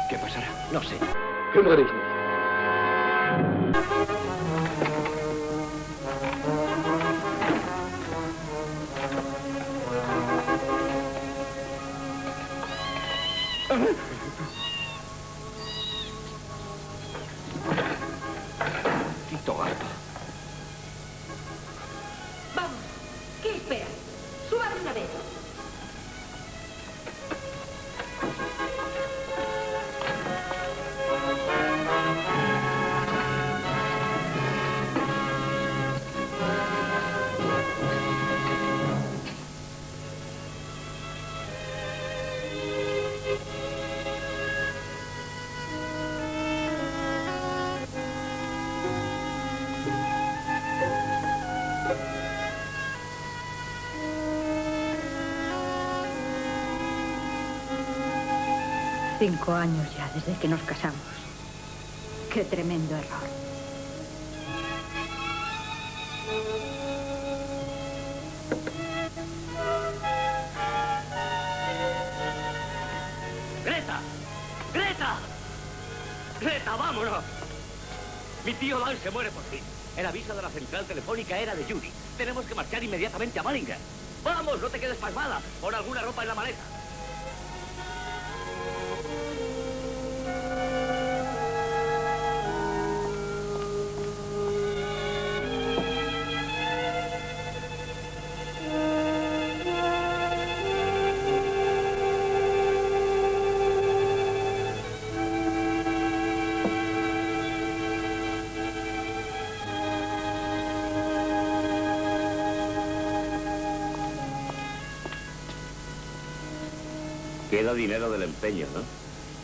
¿Qué pasará? No sé. Kümmere dich nicht. Tito gato. Vamos. ¿Qué esperas? ¡Suban una vez! Cinco años ya desde que nos casamos. Qué tremendo error. ¡Greta! ¡Greta! ¡Greta, vámonos! Mi tío Dan se muere por fin. El aviso de la central telefónica era de Judy. Tenemos que marchar inmediatamente a Ballinger. ¡Vamos, no te quedes pasmada! Pon alguna ropa en la maleta. Queda dinero del empeño, ¿no?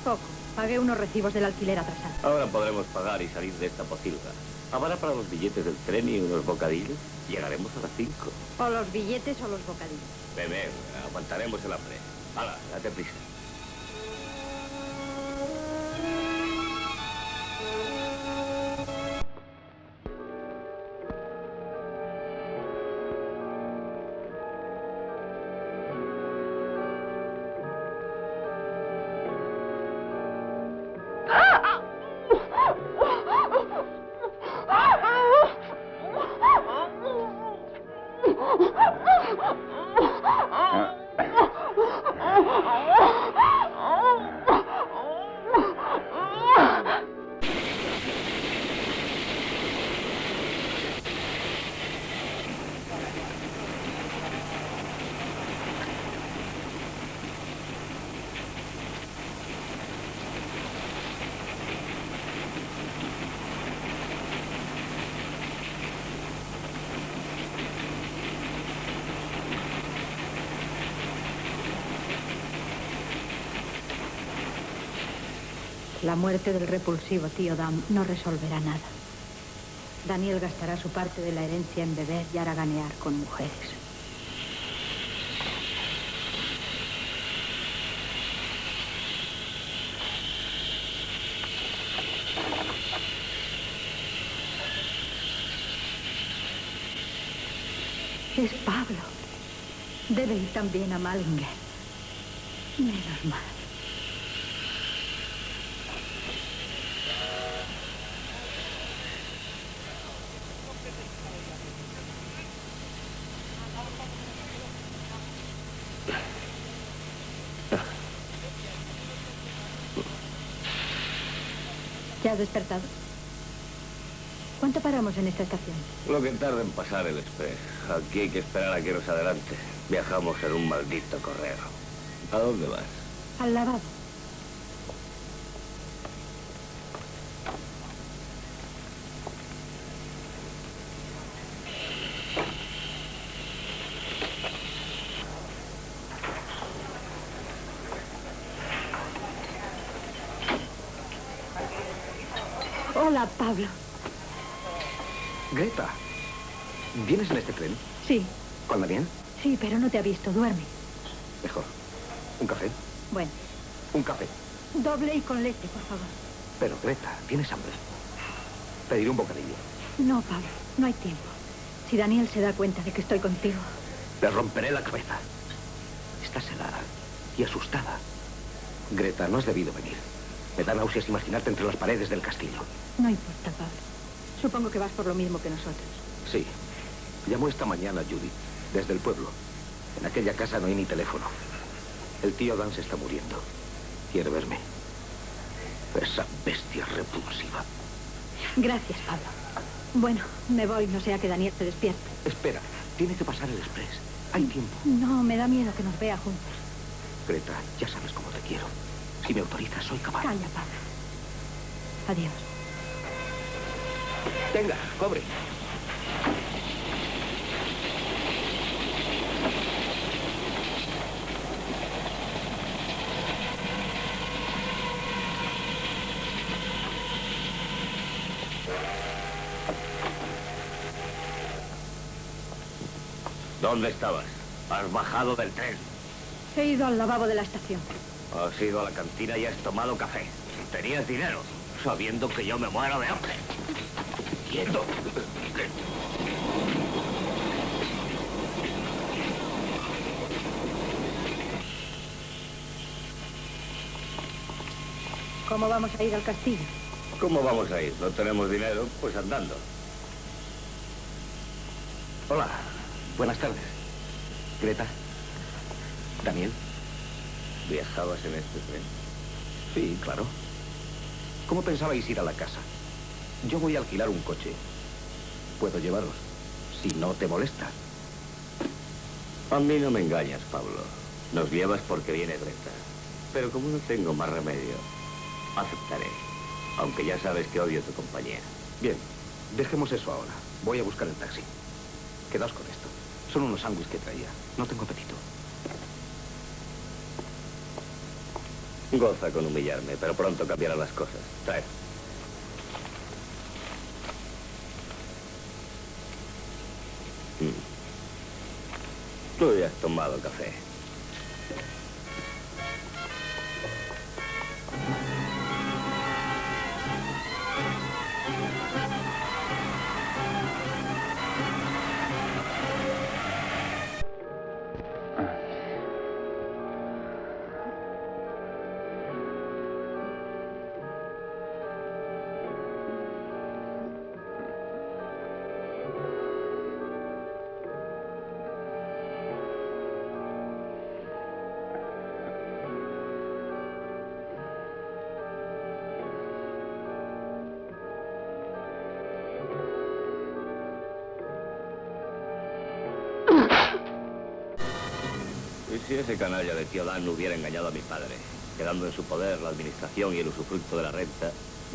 Poco. Pagué unos recibos del alquiler atrasado. Ahora podremos pagar y salir de esta pocilga. ¿Habrá para los billetes del tren y unos bocadillos? Llegaremos a las 5. O los billetes o los bocadillos. Beber, aguantaremos el hambre. Hala, date prisa. La muerte del repulsivo tío Dan no resolverá nada. Daniel gastará su parte de la herencia en beber y haraganear con mujeres. Es Pablo. Debe ir también a Ballinger. Menos mal. ¿Ya has despertado? ¿Cuánto paramos en esta estación? Lo que tarda en pasar el express. Aquí hay que esperar a que nos adelante. Viajamos en un maldito correo. ¿A dónde vas? Al lavabo. Hola, Pablo. Greta, ¿vienes en este tren? Sí, ¿Con Daniel? sí, pero no te ha visto. Duerme. Mejor. ¿Un café? Bueno, Un café. doble y con leche, por favor. Pero, Greta, ¿tienes hambre? Pediré un bocadillo. No, Pablo, no hay tiempo. Si Daniel se da cuenta de que estoy contigo... Le romperé la cabeza. Estás helada y asustada. Greta, no has debido venir. Me da náuseas imaginarte entre las paredes del castillo. No importa, Pablo. Supongo que vas por lo mismo que nosotros. Sí. Llamó esta mañana Judy, desde el pueblo. En aquella casa no hay ni teléfono. El tío Dan se está muriendo. Quiere verme. Esa bestia repulsiva. Gracias, Pablo. Bueno, me voy, no sea que Daniel se despierte. Espera, tiene que pasar el express. Hay tiempo. No, me da miedo que nos vea juntos. Greta, ya sabes cómo te quiero. Si me autorizas, soy capaz. Calla, Pablo. Adiós. Tenga, cobre. ¿Dónde estabas? Has bajado del tren. He ido al lavabo de la estación. Has ido a la cantina y has tomado café. Tenías dinero, sabiendo que yo me muero de hambre. ¡Quieto! ¿Cómo vamos a ir al castillo? ¿Cómo vamos a ir? ¿No tenemos dinero? Pues andando. Hola, buenas tardes. Greta, Daniel. ¿Viajabas en este tren? Sí, claro. ¿Cómo pensabais ir a la casa? Yo voy a alquilar un coche. Puedo llevaros, si no te molesta. A mí no me engañas, Pablo. Nos llevas porque viene Greta. Pero como no tengo más remedio, aceptaré. Aunque ya sabes que odio tu compañía. Bien, dejemos eso ahora. Voy a buscar el taxi. Quedaos con esto. Son unos sándwiches que traía. No tengo apetito. Goza con humillarme, pero pronto cambiarán las cosas. Trae. Tú ya has tomado café. ¿Y si ese canalla de tío Dan hubiera engañado a mi padre, quedando en su poder la administración y el usufructo de la renta,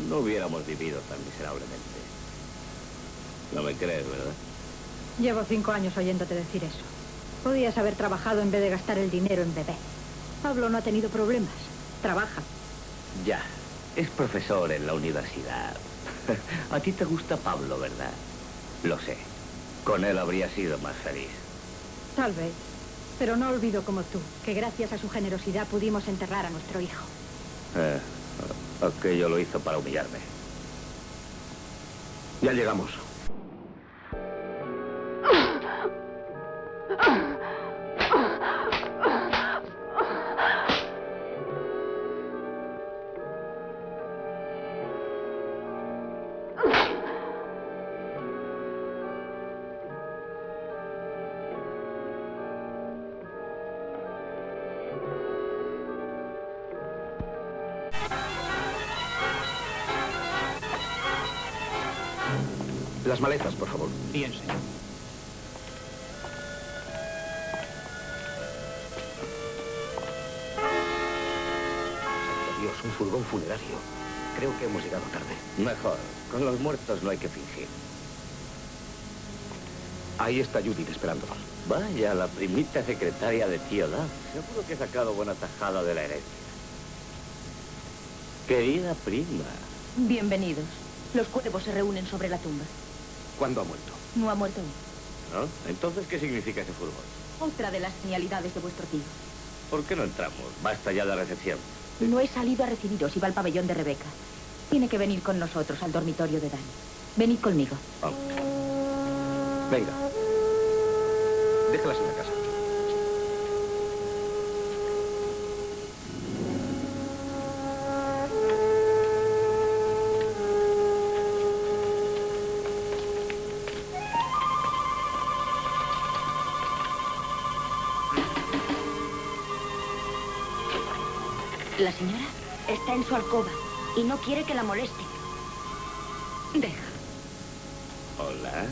no hubiéramos vivido tan miserablemente? No me crees, ¿verdad? Llevo 5 años oyéndote decir eso. Podías haber trabajado en vez de gastar el dinero en bebé. Pablo no ha tenido problemas. Trabaja. Ya, es profesor en la universidad. A ti te gusta Pablo, ¿verdad? Lo sé. Con él habría sido más feliz. Tal vez. Pero no olvido como tú, que gracias a su generosidad pudimos enterrar a nuestro hijo. Aquello lo hizo para humillarme. Ya llegamos. Las maletas, por favor. Bien, señor. Santo Dios, un furgón funerario. Creo que hemos llegado tarde. Mejor. Con los muertos no hay que fingir. Ahí está Judith esperándonos. Vaya, la primita secretaria de tío Dan. Seguro que he sacado buena tajada de la herencia. Querida prima. Bienvenidos. Los cuervos se reúnen sobre la tumba. ¿Cuándo ha muerto? No ha muerto aún. ¿No? Entonces, ¿qué significa ese furgón? Otra de las genialidades de vuestro tío. ¿Por qué no entramos? Basta ya de recepción. No he salido a recibiros, iba al pabellón de Rebeca. Tiene que venir con nosotros al dormitorio de Dani. Venid conmigo. Vamos. Venga. Déjalas en la casa. La señora está en su alcoba y no quiere que la moleste. Deja. Hola.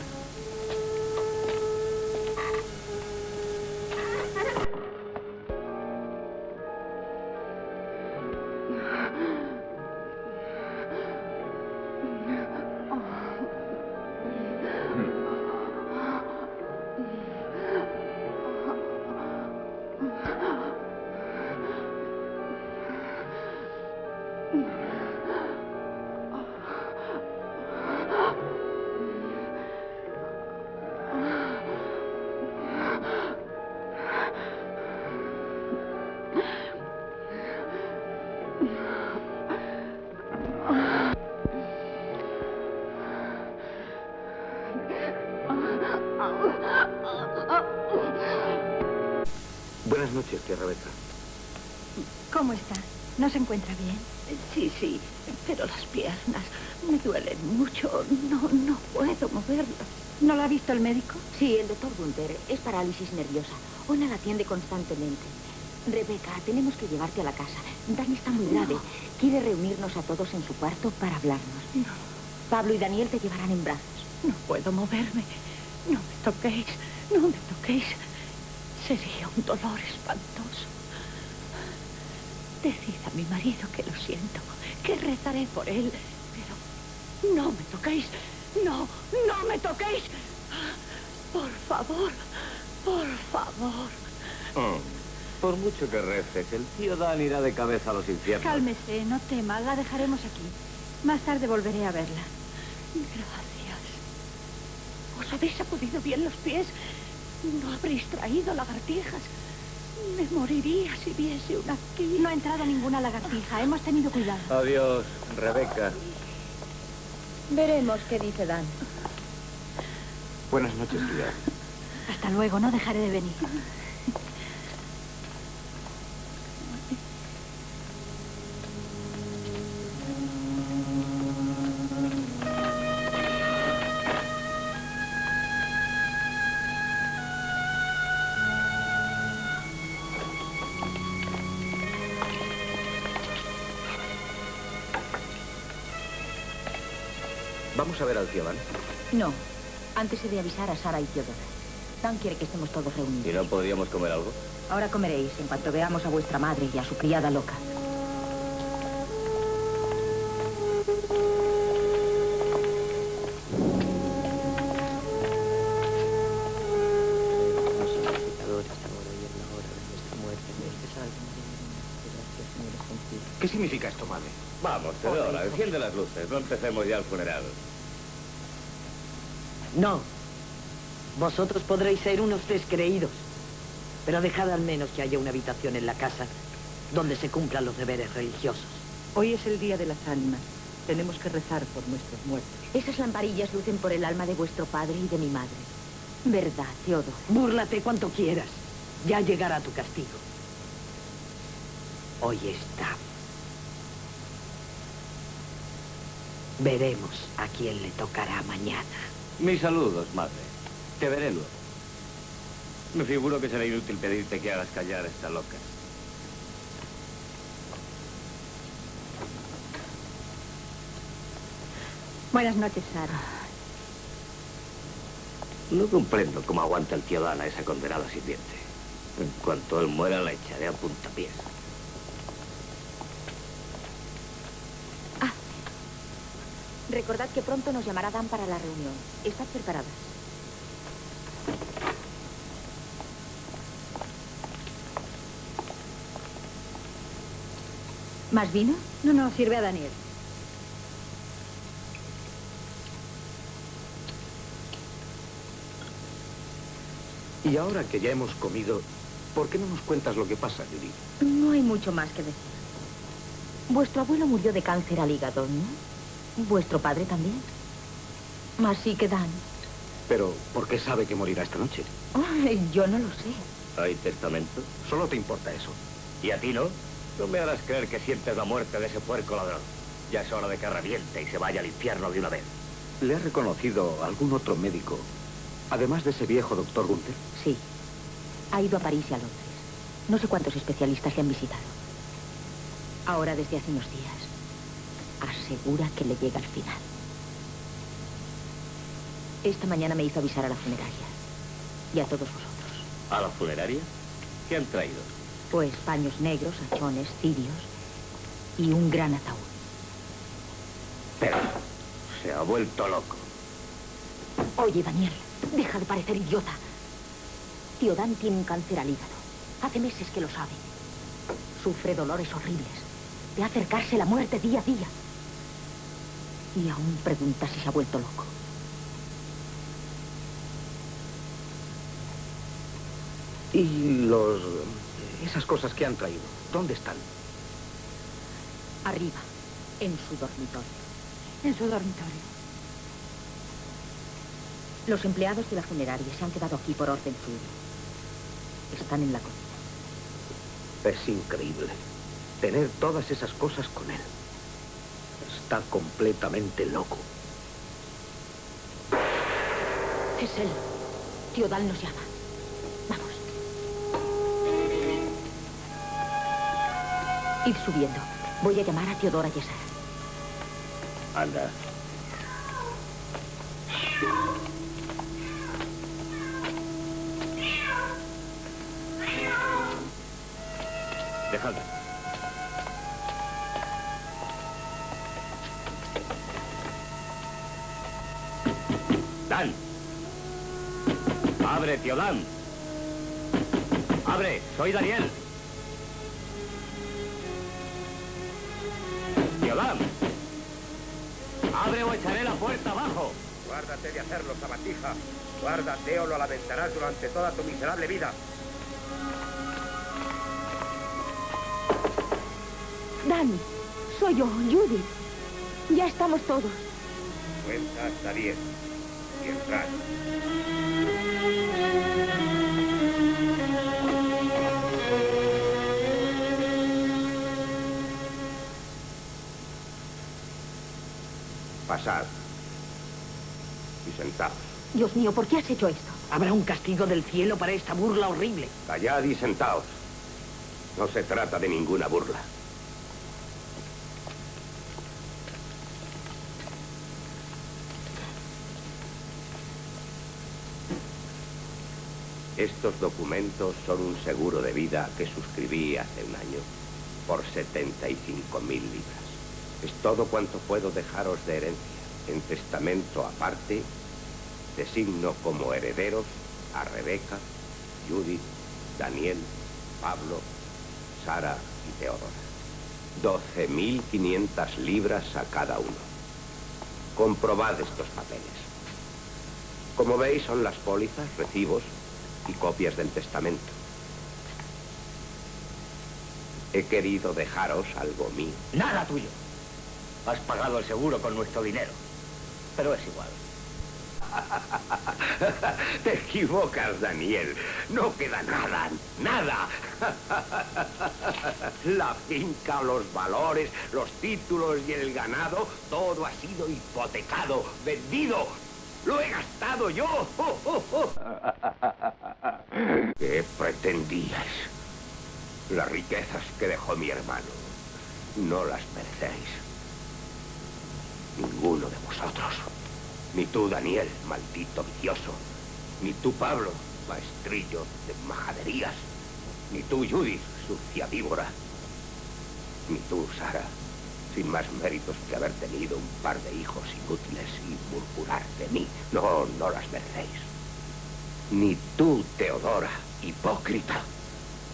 Buenas noches, tía Rebeca. ¿Cómo está? ¿No se encuentra bien? Sí, pero las piernas me duelen mucho. No puedo moverlas. ¿No la ha visto el médico? Sí, el doctor Gunther. Es parálisis nerviosa. Ona la atiende constantemente. Rebeca, tenemos que llevarte a la casa. Dani está muy grave. Quiere reunirnos a todos en su cuarto para hablarnos. No. Pablo y Daniel te llevarán en brazos. No puedo moverme. No me toquéis. No me toquéis. Sería un dolor espantoso. Decid a mi marido que lo siento, que rezaré por él, pero no me toquéis. No me toquéis. Por favor, por favor. Por mucho que reces, el tío Dan irá de cabeza a los infiernos. Cálmese, no tema, la dejaremos aquí. Más tarde volveré a verla. Gracias. ¿Os habéis sacudido bien los pies? ¿No habréis traído lagartijas? Me moriría si viese una aquí. No ha entrado ninguna lagartija, hemos tenido cuidado. Adiós, Rebeca. Veremos qué dice Dan. Buenas noches, tía. Hasta luego, no dejaré de venir. ¿Vamos a ver al tío Dan? No. Antes he de avisar a Sara y Teodora. Dan quiere que estemos todos reunidos. ¿Y no podríamos comer algo? Ahora comeréis en cuanto veamos a vuestra madre y a su criada loca. ¿Qué significa esto, madre? Vamos, Teodora, enciende las luces. No empecemos ya el funeral. No. Vosotros podréis ser unos descreídos. Pero dejad al menos que haya una habitación en la casa donde se cumplan los deberes religiosos. Hoy es el día de las ánimas. Tenemos que rezar por nuestros muertos. Esas lamparillas lucen por el alma de vuestro padre y de mi madre. ¿Verdad, Teodora? Búrlate cuanto quieras. Ya llegará tu castigo. Hoy está. Veremos a quién le tocará mañana. Mis saludos, madre. Te veré luego. Me figuro que será inútil pedirte que hagas callar a esta loca. Buenas noches, Sara. No comprendo cómo aguanta el tío Dan a esa condenada sirviente. En cuanto él muera, la echaré a puntapiés. Recordad que pronto nos llamará Dan para la reunión. Estad preparadas. ¿Más vino? No, sirve a Daniel. Y ahora que ya hemos comido, ¿por qué no nos cuentas lo que pasa, Judy? No hay mucho más que decir. Vuestro abuelo murió de cáncer al hígado, ¿no? ¿Vuestro padre también? Así que Dan. Pero, ¿por qué sabe que morirá esta noche? Ay, yo no lo sé. ¿Hay testamento? Solo te importa eso. ¿Y a ti no? No me harás creer que sientes la muerte de ese puerco ladrón. Ya es hora de que reviente y se vaya al infierno de una vez. ¿Le has reconocido algún otro médico, además de ese viejo doctor Gunther? Sí. Ha ido a París y a Londres. No sé cuántos especialistas le han visitado. Ahora, desde hace unos días, asegura que le llega al final. Esta mañana me hizo avisar a la funeraria. Y a todos vosotros. ¿A la funeraria? ¿Qué han traído? Pues paños negros, hachones, cirios y un gran ataúd. Pero se ha vuelto loco. Oye, Daniel, deja de parecer idiota. Tío Dan tiene un cáncer al hígado. Hace meses que lo sabe. Sufre dolores horribles. Ve acercarse la muerte día a día. Y aún pregunta si se ha vuelto loco. ¿Y esas cosas que han traído, dónde están? Arriba, en su dormitorio. En su dormitorio. Los empleados de la funeraria se han quedado aquí por orden suyo. Están en la cocina. Es increíble tener todas esas cosas con él. Está completamente loco. Es él. Tío Dan nos llama. Vamos. Id subiendo. Voy a llamar a Teodora y a Sara. Anda. Dejadla. Dan. Abre, tío Dan. Abre, soy Daniel. Tío Dan. Abre o echaré la puerta abajo. Guárdate de hacerlo, sabandija. Guárdate o lo lamentarás durante toda tu miserable vida. Dan, soy yo, Judith. Ya estamos todos. Cuenta hasta 10 y entrar. Pasad y sentaos. Dios mío, ¿por qué has hecho esto? Habrá un castigo del cielo para esta burla horrible. Callad y sentaos. No se trata de ninguna burla. Estos documentos son un seguro de vida que suscribí hace un año por 75.000 libras. Es todo cuanto puedo dejaros de herencia. En testamento aparte, designo como herederos a Rebeca, Judith, Daniel, Pablo, Sara y Teodora. 12.500 libras a cada uno. Comprobad estos papeles. Como veis, son las pólizas, recibos y copias del testamento. He querido dejaros algo mío. Nada tuyo. Has pagado el seguro con nuestro dinero. Pero es igual. Te equivocas, Daniel. No queda nada, nada. La finca, los valores, los títulos y el ganado, todo ha sido hipotecado, vendido. ¡Lo he gastado yo! ¿Qué pretendíais? Las riquezas que dejó mi hermano no las merecéis. Ninguno de vosotros. Ni tú, Daniel, maldito vicioso. Ni tú, Pablo, maestrillo de majaderías. Ni tú, Judith, sucia víbora. Ni tú, Sara, sin más méritos que haber tenido un par de hijos inútiles y murmurar de mí. No, no las merecéis. Ni tú, Teodora, hipócrita,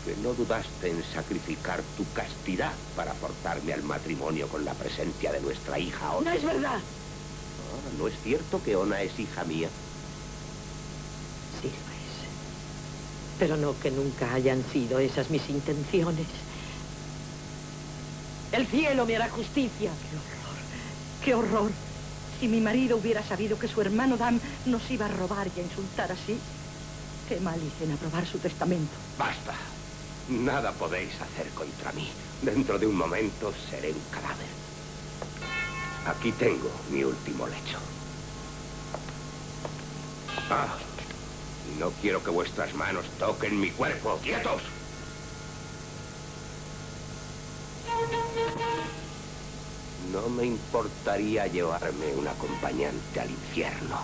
que no dudaste en sacrificar tu castidad para forzarme al matrimonio con la presencia de nuestra hija Ona. No es verdad. ¿No es cierto que Ona es hija mía? Sí, lo es. Pero no que nunca hayan sido esas mis intenciones. El cielo me hará justicia. ¡Qué horror! ¡Qué horror! Si mi marido hubiera sabido que su hermano Dan nos iba a robar y a insultar así, qué mal hice en aprobar su testamento. Basta. Nada podéis hacer contra mí. Dentro de un momento seré un cadáver. Aquí tengo mi último lecho. Ah, no quiero que vuestras manos toquen mi cuerpo. ¡Quietos! No me importaría llevarme un acompañante al infierno.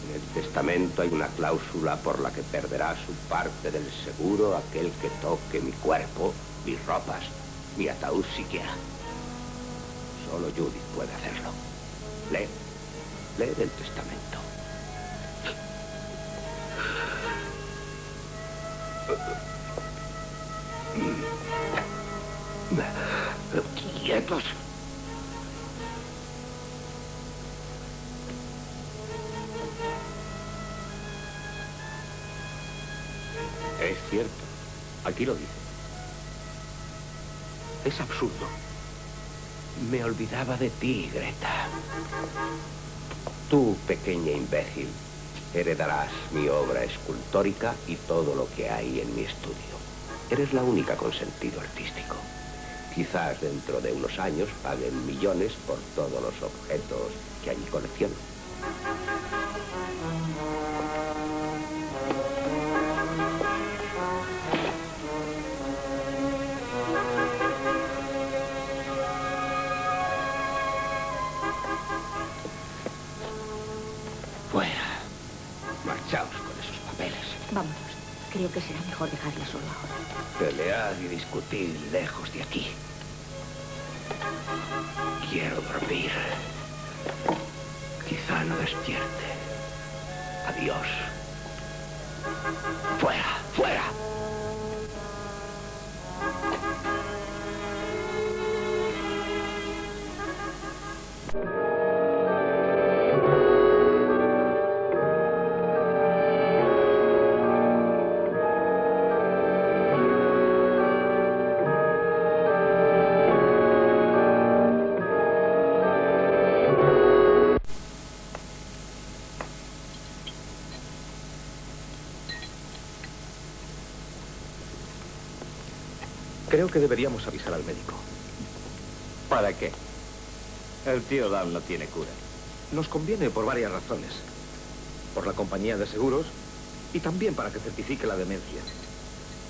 En el testamento hay una cláusula por la que perderá su parte del seguro aquel que toque mi cuerpo, mis ropas, mi ataúd siquiera. Solo Judith puede hacerlo. Lee el testamento. ¡Quietos! Es cierto. Aquí lo dice. Es absurdo. Me olvidaba de ti, Greta. Tú, pequeña imbécil, heredarás mi obra escultórica y todo lo que hay en mi estudio. Eres la única con sentido artístico. Quizás dentro de unos años paguen millones por todos los objetos que allí colecciono. Fuera. Marchaos con esos papeles. Vámonos. Creo que será mejor dejarla sola ahora. Pelead y discutid lejos de aquí. Quiero dormir. Quizá no despierte. Adiós. ¡Fuera! ¡Fuera! Creo que deberíamos avisar al médico. ¿Para qué? El tío Dan no tiene cura. Nos conviene por varias razones. Por la compañía de seguros y también para que certifique la demencia.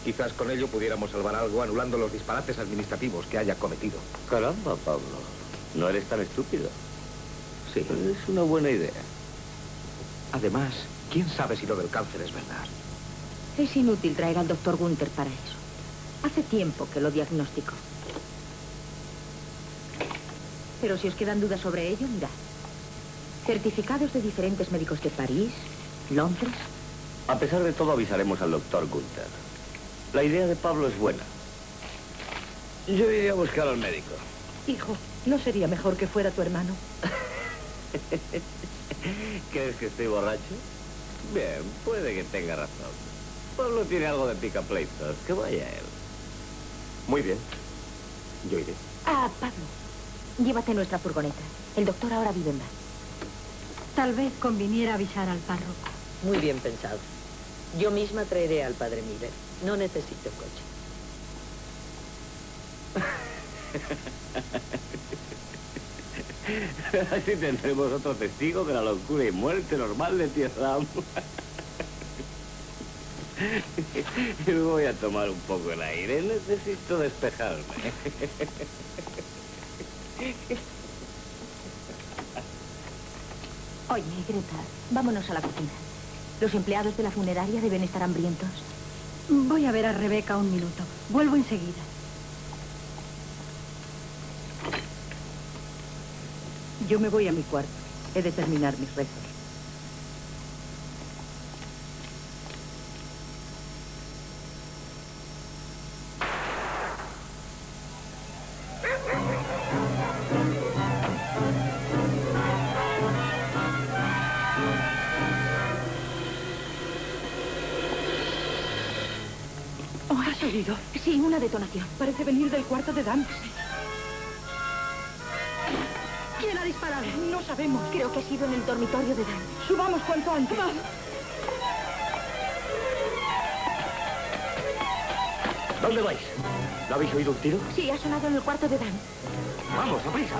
Quizás con ello pudiéramos salvar algo anulando los disparates administrativos que haya cometido. Caramba, Pablo. No eres tan estúpido. Sí. Es una buena idea. Además, ¿quién sabe si lo del cáncer es verdad? Es inútil traer al doctor Gunther para eso. Hace tiempo que lo diagnosticó. Pero si os quedan dudas sobre ello, mirad. Certificados de diferentes médicos de París, Londres. A pesar de todo, avisaremos al doctor Gunther. La idea de Pablo es buena. Yo iré a buscar al médico. Hijo, ¿no sería mejor que fuera tu hermano? ¿Crees que estoy borracho? Bien, puede que tenga razón. Pablo tiene algo de picapleitos. Que vaya él. Muy bien. Yo iré. Ah, Pablo, llévate nuestra furgoneta. El doctor ahora vive en Bath. Tal vez conviniera avisar al párroco. Muy bien pensado. Yo misma traeré al padre Miller. No necesito coche. Así tendremos otro testigo de la locura y muerte normal de tío Sam. Voy a tomar un poco el aire. Necesito despejarme. Oye, Greta, vámonos a la cocina. Los empleados de la funeraria deben estar hambrientos. Voy a ver a Rebeca un minuto. Vuelvo enseguida. Yo me voy a mi cuarto. He de terminar mis rezos. oído? Sí, una detonación. Parece venir del cuarto de Dan. ¿Quién ha disparado? No sabemos. Creo que ha sido en el dormitorio de Dan. Subamos cuanto antes. ¿Dónde vais? ¿No habéis oído un tiro? Sí, ha sonado en el cuarto de Dan. Vamos, a prisa.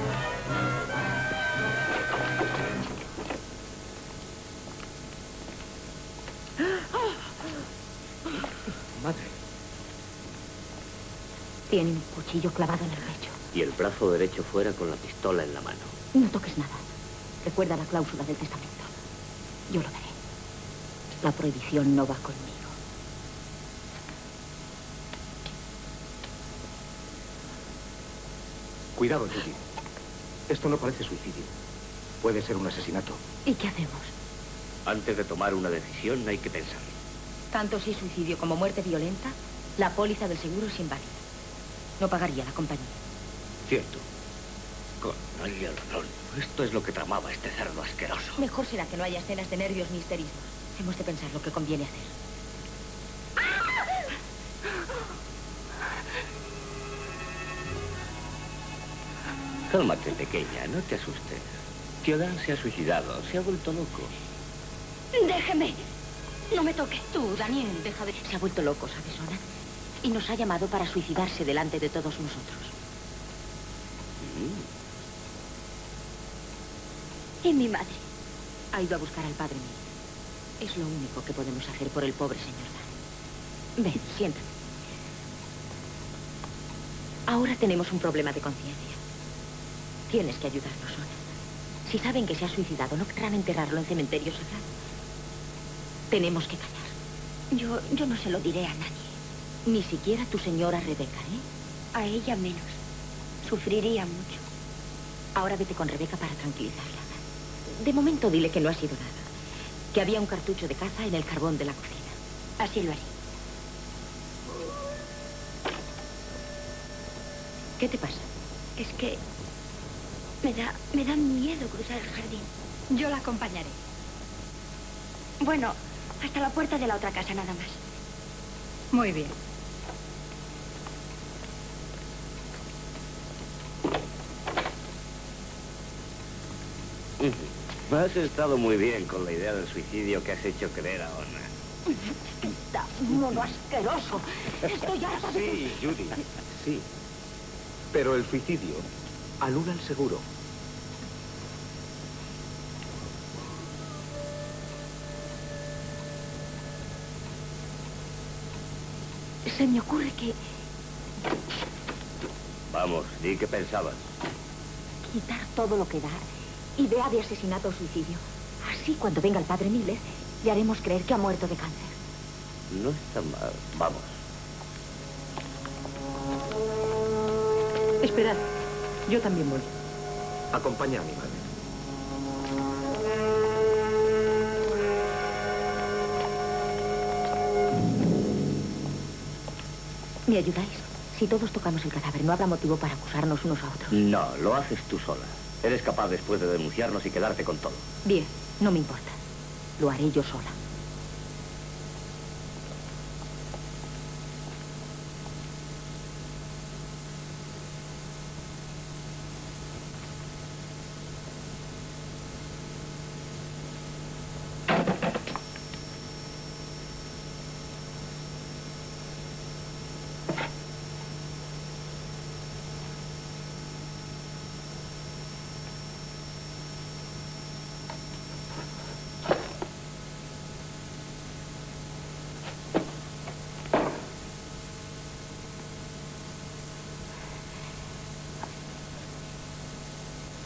Madre. Tiene un cuchillo clavado en el pecho. Y el brazo derecho fuera con la pistola en la mano. No toques nada. Recuerda la cláusula del testamento. Yo lo veré. La prohibición no va conmigo. Cuidado, Judy. Esto no parece suicidio. Puede ser un asesinato. ¿Y qué hacemos? Antes de tomar una decisión hay que pensar. Tanto si suicidio como muerte violenta, la póliza del seguro es inválida. No pagaría la compañía. Cierto. Con razón. Esto es lo que tramaba este cerdo asqueroso. Mejor será que no haya escenas de nervios ni histerismo. Hemos de pensar lo que conviene hacer. Cálmate, pequeña, no te asustes. Tío Dan se ha suicidado, se ha vuelto loco. Déjeme. No me toque. Tú, Daniel, deja de... Se ha vuelto loco, ¿sabes, Ona? Y nos ha llamado para suicidarse delante de todos nosotros. ¿Y mi madre? Ha ido a buscar al padre mío. Es lo único que podemos hacer por el pobre señor Dan. Ven, siéntate. Ahora tenemos un problema de conciencia. Tienes que ayudarnos, Ona. Si saben que se ha suicidado, no querrán enterrarlo en cementerio sagrado. Tenemos que callar. Yo no se lo diré a nadie. Ni siquiera a tu señora Rebeca, ¿eh? A ella menos. Sufriría mucho. Ahora vete con Rebeca para tranquilizarla. De momento dile que no ha sido nada. Que había un cartucho de caza en el carbón de la cocina. Así lo haré. ¿Qué te pasa? Es que me da miedo cruzar el jardín. Yo la acompañaré. Bueno, hasta la puerta de la otra casa nada más. Muy bien. Has estado muy bien con la idea del suicidio que has hecho creer a Ona. ¡Está mono asqueroso! Estoy harta de... Sí, Judy, sí. Pero el suicidio anula el seguro. Se me ocurre que Vamos, di qué pensabas. quitar todo lo que da idea de asesinato o suicidio. Así, cuando venga el padre Miller, le haremos creer que ha muerto de cáncer. No está mal. Vamos. Esperad. Yo también voy. Acompaña a mi madre. ¿Me ayudáis? Si todos tocamos el cadáver, no habrá motivo para acusarnos unos a otros. No, lo haces tú sola. Eres capaz después de denunciarnos y quedarte con todo. Bien, no me importa. Lo haré yo sola.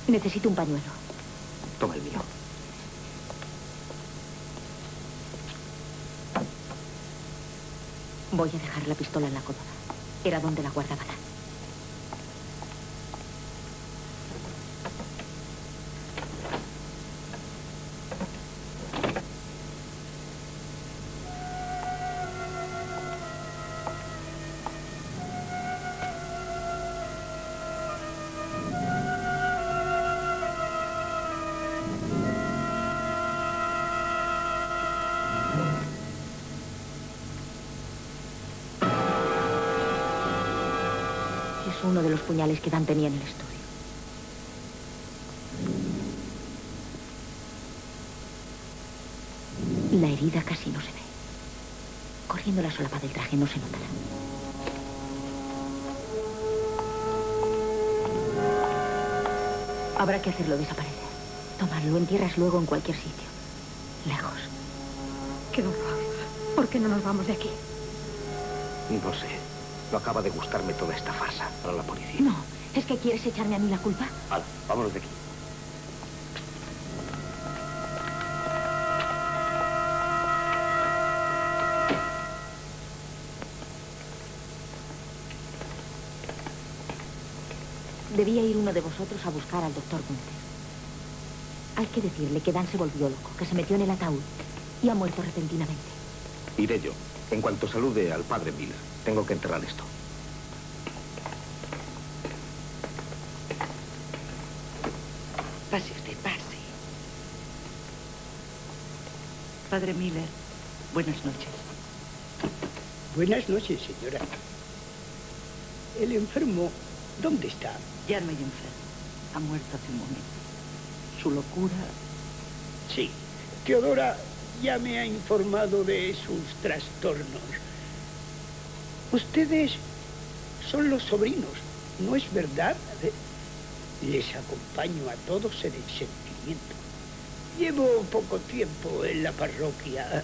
Necesito un pañuelo. Toma el mío. Voy a dejar la pistola en la cómoda. Era donde la guardaba Dan. uno de los puñales que Dan tenía en el estudio. La herida casi no se ve. Corriendo la solapa del traje no se notará. Habrá que hacerlo desaparecer. Toma, lo entierras luego en cualquier sitio. Lejos. ¡Qué horror! ¿Por qué no nos vamos de aquí? No sé. No acaba de gustarme toda esta farsa para la policía. No, ¿es que quieres echarme a mí la culpa? Hala, vámonos de aquí. Debía ir uno de vosotros a buscar al doctor Gunther. Hay que decirle que Dan se volvió loco, que se metió en el ataúd y ha muerto repentinamente. Iré yo. En cuanto salude al padre Miller, tengo que enterrar esto. Pase usted, pase. Padre Miller, buenas noches. Buenas noches, señora. El enfermo, ¿dónde está? Ya no hay enfermo. Ha muerto hace un momento. Su locura... Sí, Teodora ya me ha informado de sus trastornos. Ustedes son los sobrinos, ¿no es verdad? Les acompaño a todos en el sentimiento. Llevo poco tiempo en la parroquia.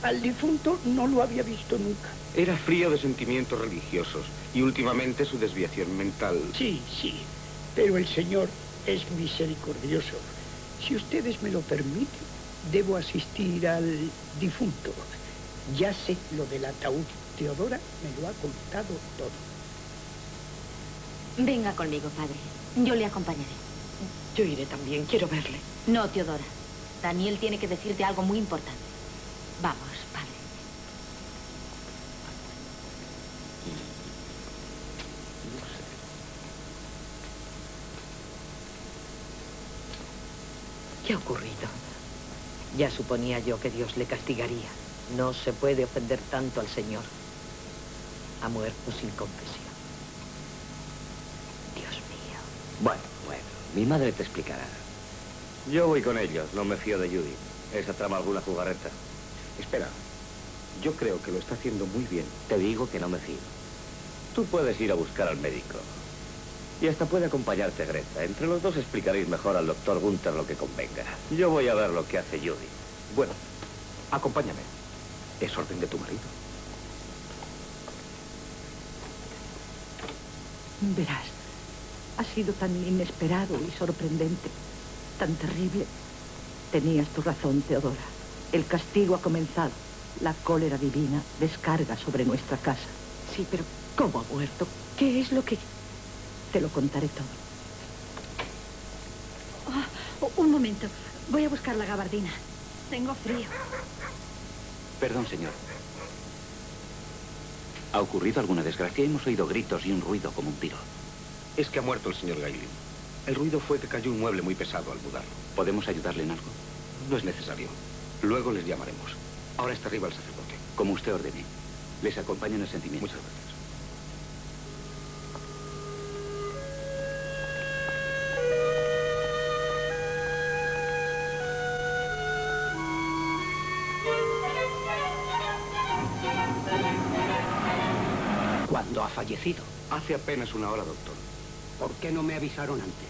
Al difunto no lo había visto nunca. Era frío de sentimientos religiosos y últimamente su desviación mental. Sí, sí, pero el Señor es misericordioso. Si ustedes me lo permiten, debo asistir al difunto. Ya sé lo del ataúd. Teodora me lo ha contado todo. Venga conmigo, padre. Yo le acompañaré. Yo iré también, quiero verle. No, Teodora. Daniel tiene que decirte algo muy importante. Vamos, padre. ¿Qué ha ocurrido? Ya suponía yo que Dios le castigaría. No se puede ofender tanto al Señor. Ha muerto sin confesión. Dios mío. Bueno, mi madre te explicará. Yo voy con ellos, no me fío de Judy. Esa trama alguna jugarreta. Espera. Yo creo que lo está haciendo muy bien. Te digo que no me fío. Tú puedes ir a buscar al médico. Y hasta puede acompañarte Greta. Entre los dos explicaréis mejor al doctor Gunther lo que convenga. Yo voy a ver lo que hace Judy. Bueno, acompáñame. Es orden de tu marido. Verás, ha sido tan inesperado y sorprendente, tan terrible. Tenías tu razón, Teodora. El castigo ha comenzado. La cólera divina descarga sobre nuestra casa. Sí, pero ¿cómo ha muerto? ¿Qué es lo que...? Te lo contaré todo. Un momento. Voy a buscar la gabardina. Tengo frío. Perdón, señor. ¿Ha ocurrido alguna desgracia? Hemos oído gritos y un ruido como un tiro. Es que ha muerto el señor Gailin. El ruido fue que cayó un mueble muy pesado al mudarlo. ¿Podemos ayudarle en algo? No es necesario. Luego les llamaremos. Ahora está arriba el sacerdote. Como usted ordene. Les acompaño en el sentimiento. Muchas gracias. ¿Cuándo ha fallecido? Hace apenas una hora, doctor. ¿Por qué no me avisaron antes?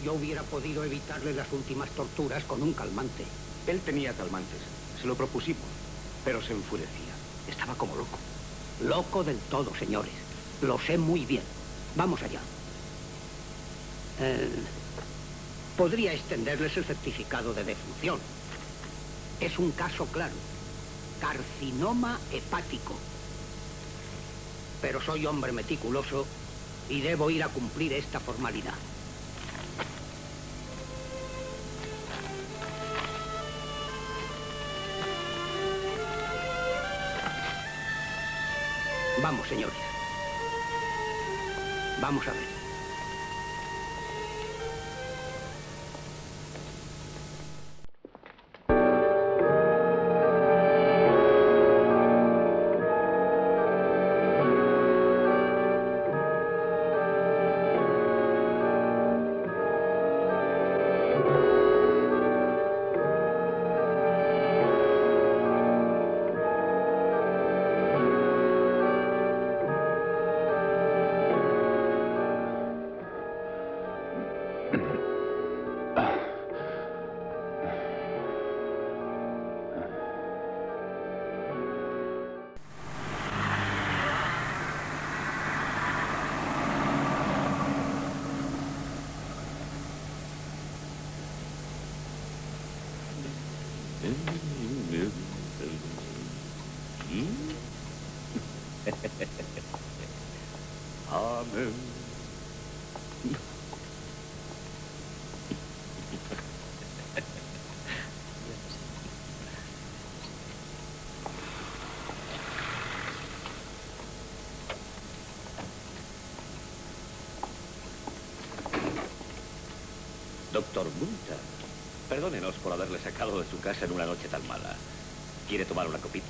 Yo hubiera podido evitarle las últimas torturas con un calmante. Él tenía calmantes. Se lo propusimos, pero se enfurecía. Estaba como loco. Loco del todo, señores. Lo sé muy bien. Vamos allá. Podría extenderles el certificado de defunción. Es un caso claro. Carcinoma hepático. Pero soy hombre meticuloso y debo ir a cumplir esta formalidad. Vamos, señores. Vamos a ver. Amén. Doctor Gunther, perdónenos por haberle sacado de su casa en una noche tan mala. ¿Quiere tomar una copita?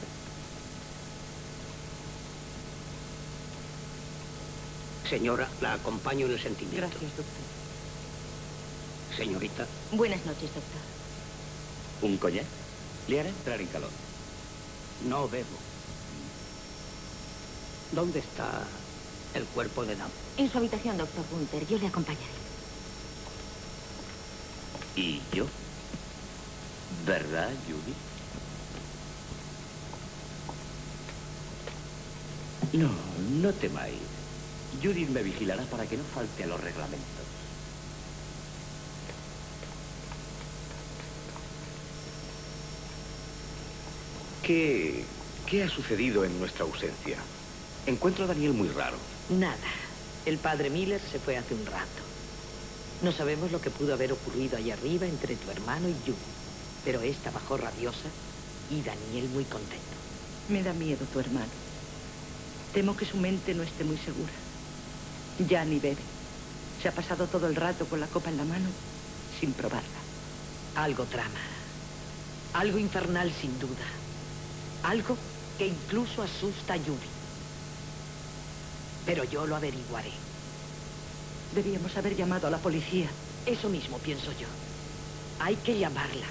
Señora, la acompaño en el sentimiento. Gracias, doctor. Señorita. Buenas noches, doctor. ¿Un coñac? Le hará entrar en calor. No bebo. ¿Dónde está el cuerpo de Dam? En su habitación, doctor Gunther. Yo le acompañaré. ¿Y yo? ¿Verdad, Judy? No, no temáis. Judith me vigilará para que no falte a los reglamentos. ¿Qué ha sucedido en nuestra ausencia? Encuentro a Daniel muy raro. Nada. El padre Miller se fue hace un rato. No sabemos lo que pudo haber ocurrido allá arriba entre tu hermano y Judy. Pero esta bajó rabiosa y Daniel muy contento. Me da miedo tu hermano. Temo que su mente no esté muy segura. Ya ni bebe. Se ha pasado todo el rato con la copa en la mano sin probarla. Algo trama. Algo infernal sin duda. Algo que incluso asusta a Judy. Pero yo lo averiguaré. Debíamos haber llamado a la policía. Eso mismo pienso yo. Hay que llamarla.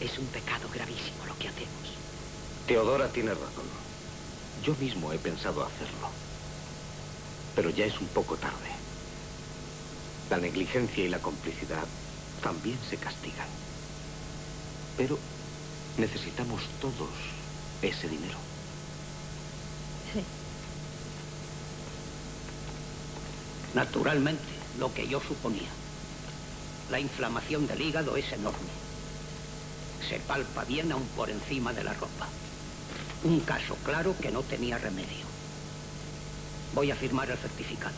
Es un pecado gravísimo lo que hacemos. Teodora tiene razón. Yo mismo he pensado hacerlo. Pero ya es un poco tarde. La negligencia y la complicidad también se castigan. Pero necesitamos todos ese dinero. Sí. Naturalmente, lo que yo suponía. La inflamación del hígado es enorme. Se palpa bien aún por encima de la ropa. Un caso claro que no tenía remedio. Voy a firmar el certificado.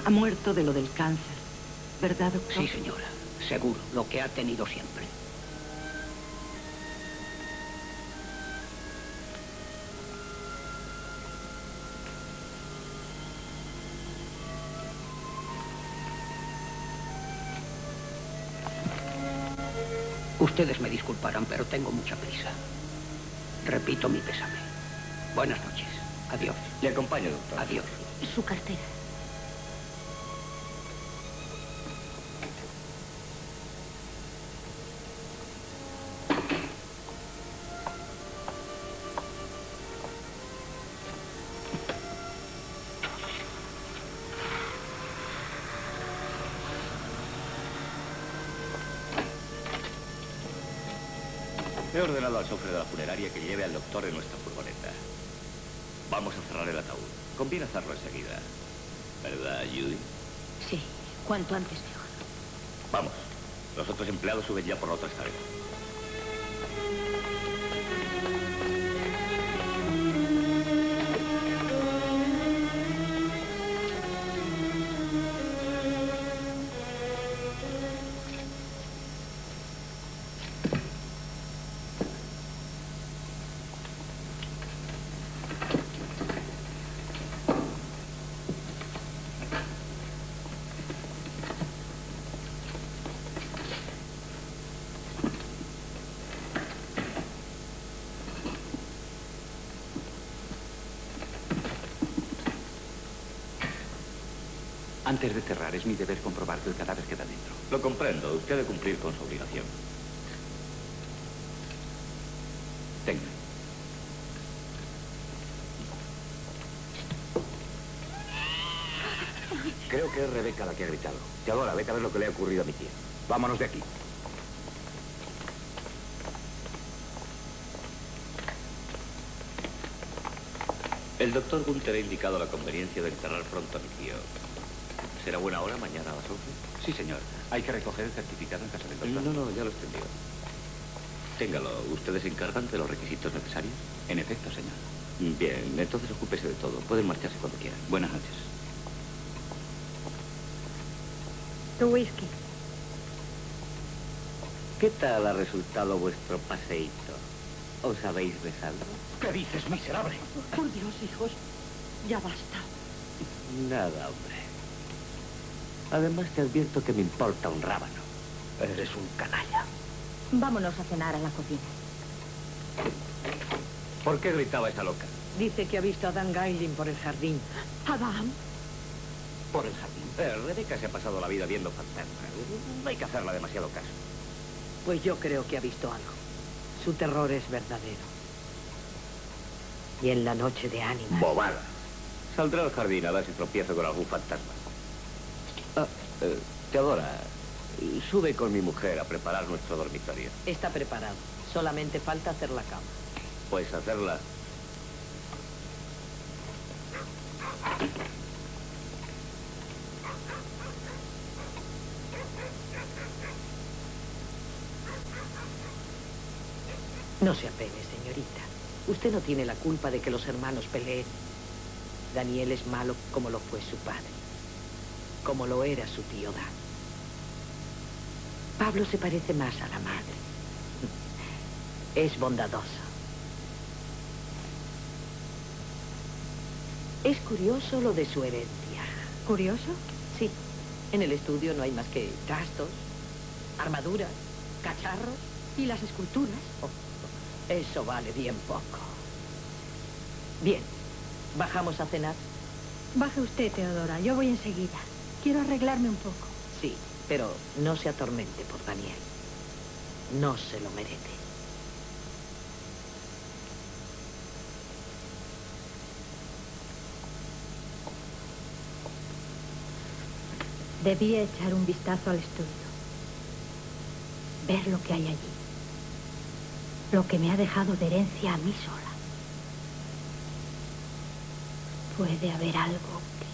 Ha muerto de lo del cáncer, ¿verdad, doctor? Sí, señora. Seguro, lo que ha tenido siempre. Ustedes me disculparán, pero tengo mucha prisa. Repito mi pésame. Buenas noches. Adiós. Le acompaño, doctor. Adiós. Su cartera. He ordenado al chofer de la funeraria que lleve al doctor en nuestra furgoneta. Vamos a cerrar el ataúd. Conviene hacerlo enseguida. ¿Verdad, Judy? Sí, cuanto antes mejor. Vamos. Los otros empleados suben ya por la otra escalera. Antes de cerrar, es mi deber comprobar que el cadáver queda dentro. Lo comprendo. Usted debe cumplir con su obligación. Tenga. Creo que es Rebeca la que ha gritado. Teodora, vete a ver lo que le ha ocurrido a mi tía. Vámonos de aquí. El doctor Gunther ha indicado la conveniencia de enterrar pronto a mi tío. ¿Será buena hora mañana a las 11? Sí, señor. Hay que recoger el certificado en casa del doctor. No, ya lo extendió. Téngalo. ¿Ustedes se encargan de los requisitos necesarios? En efecto, señor. Bien, entonces ocúpese de todo. Pueden marcharse cuando quieran. Buenas noches. Tu whisky. ¿Qué tal ha resultado vuestro paseíto? ¿Os habéis besado? ¿Qué dices, miserable? Por Dios, hijos, ya basta. Nada, hombre. Además te advierto que me importa un rábano. Eres un canalla. Vámonos a cenar a la cocina. ¿Por qué gritaba esa loca? Dice que ha visto a Dan Gailin por el jardín. Adam, Por el jardín. Rebeca se ha pasado la vida viendo fantasmas. No hay que hacerla demasiado caso. Pues yo creo que ha visto algo. Su terror es verdadero. Y en la noche de ánimas... Bobada. Saldré al jardín a ver si tropiezo con algún fantasma. Teodora, sube con mi mujer a preparar nuestro dormitorio. Está preparado. Solamente falta hacer la cama. Pues hacerla. No se apene, señorita. Usted no tiene la culpa de que los hermanos peleen. Daniel es malo como lo fue su padre. Como lo era su tío Dan. Pablo se parece más a la madre. Es bondadoso. Es curioso lo de su herencia. ¿Curioso? Sí. En el estudio no hay más que trastos, armaduras, cacharros. ¿Y las esculturas? Oh, eso vale bien poco. Bien. ¿Bajamos a cenar? Baje usted, Teodora. Yo voy enseguida. Quiero arreglarme un poco. Sí, pero no se atormente por Daniel. No se lo merece. Debía echar un vistazo al estudio. Ver lo que hay allí. Lo que me ha dejado de herencia a mí sola. Puede haber algo que...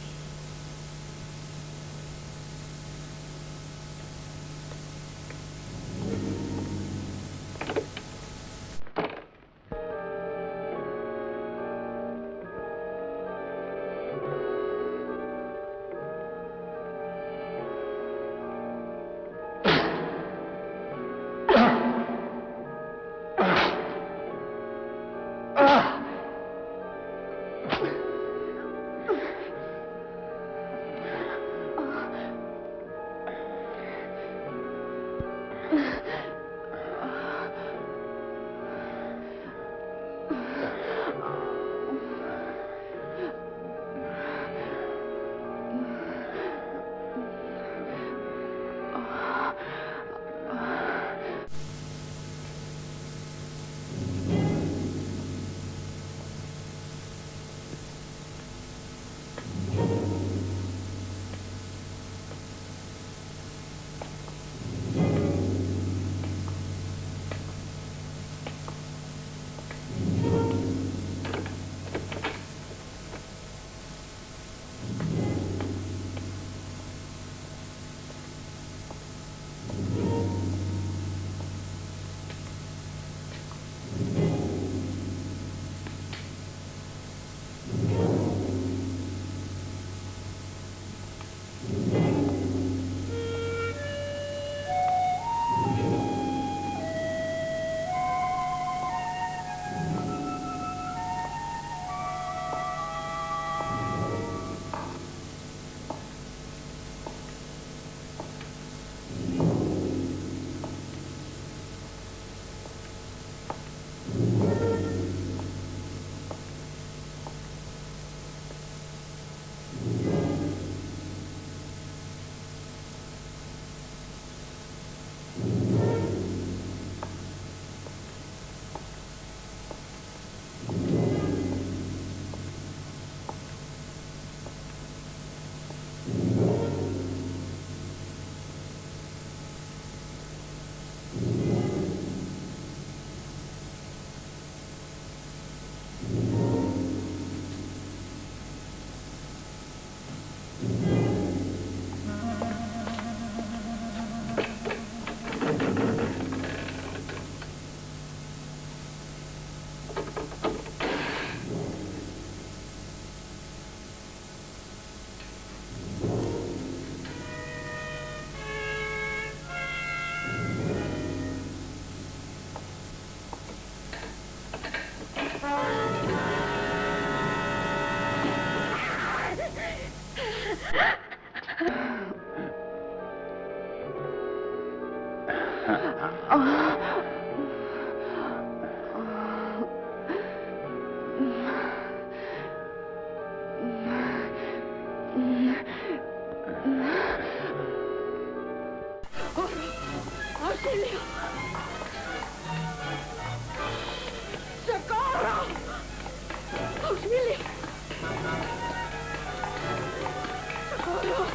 ¡Socorro!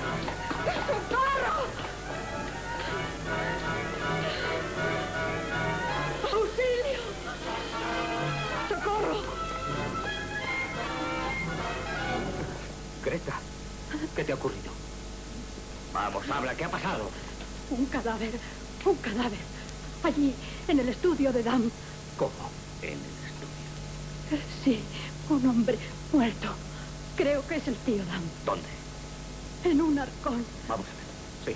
¡Socorro! ¡Auxilio! ¡Socorro! Greta, ¿qué te ha ocurrido? Vamos, habla, ¿qué ha pasado? Un cadáver. Un cadáver. Allí, en el estudio de Dan. ¿Cómo? ¿En el estudio? Sí, un hombre muerto. Creo que es el tío Dan. ¿Dónde? En un arcón. Vamos a ver. Sí.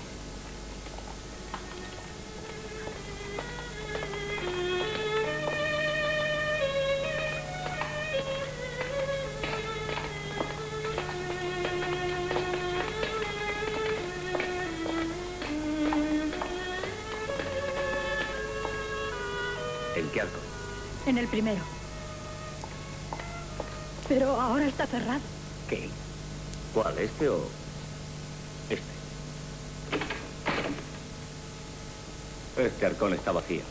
¿En qué arco? En el primero. Pero ahora está cerrado. ¿Qué? ¿Cuál, este o este? Este arcón está vacío.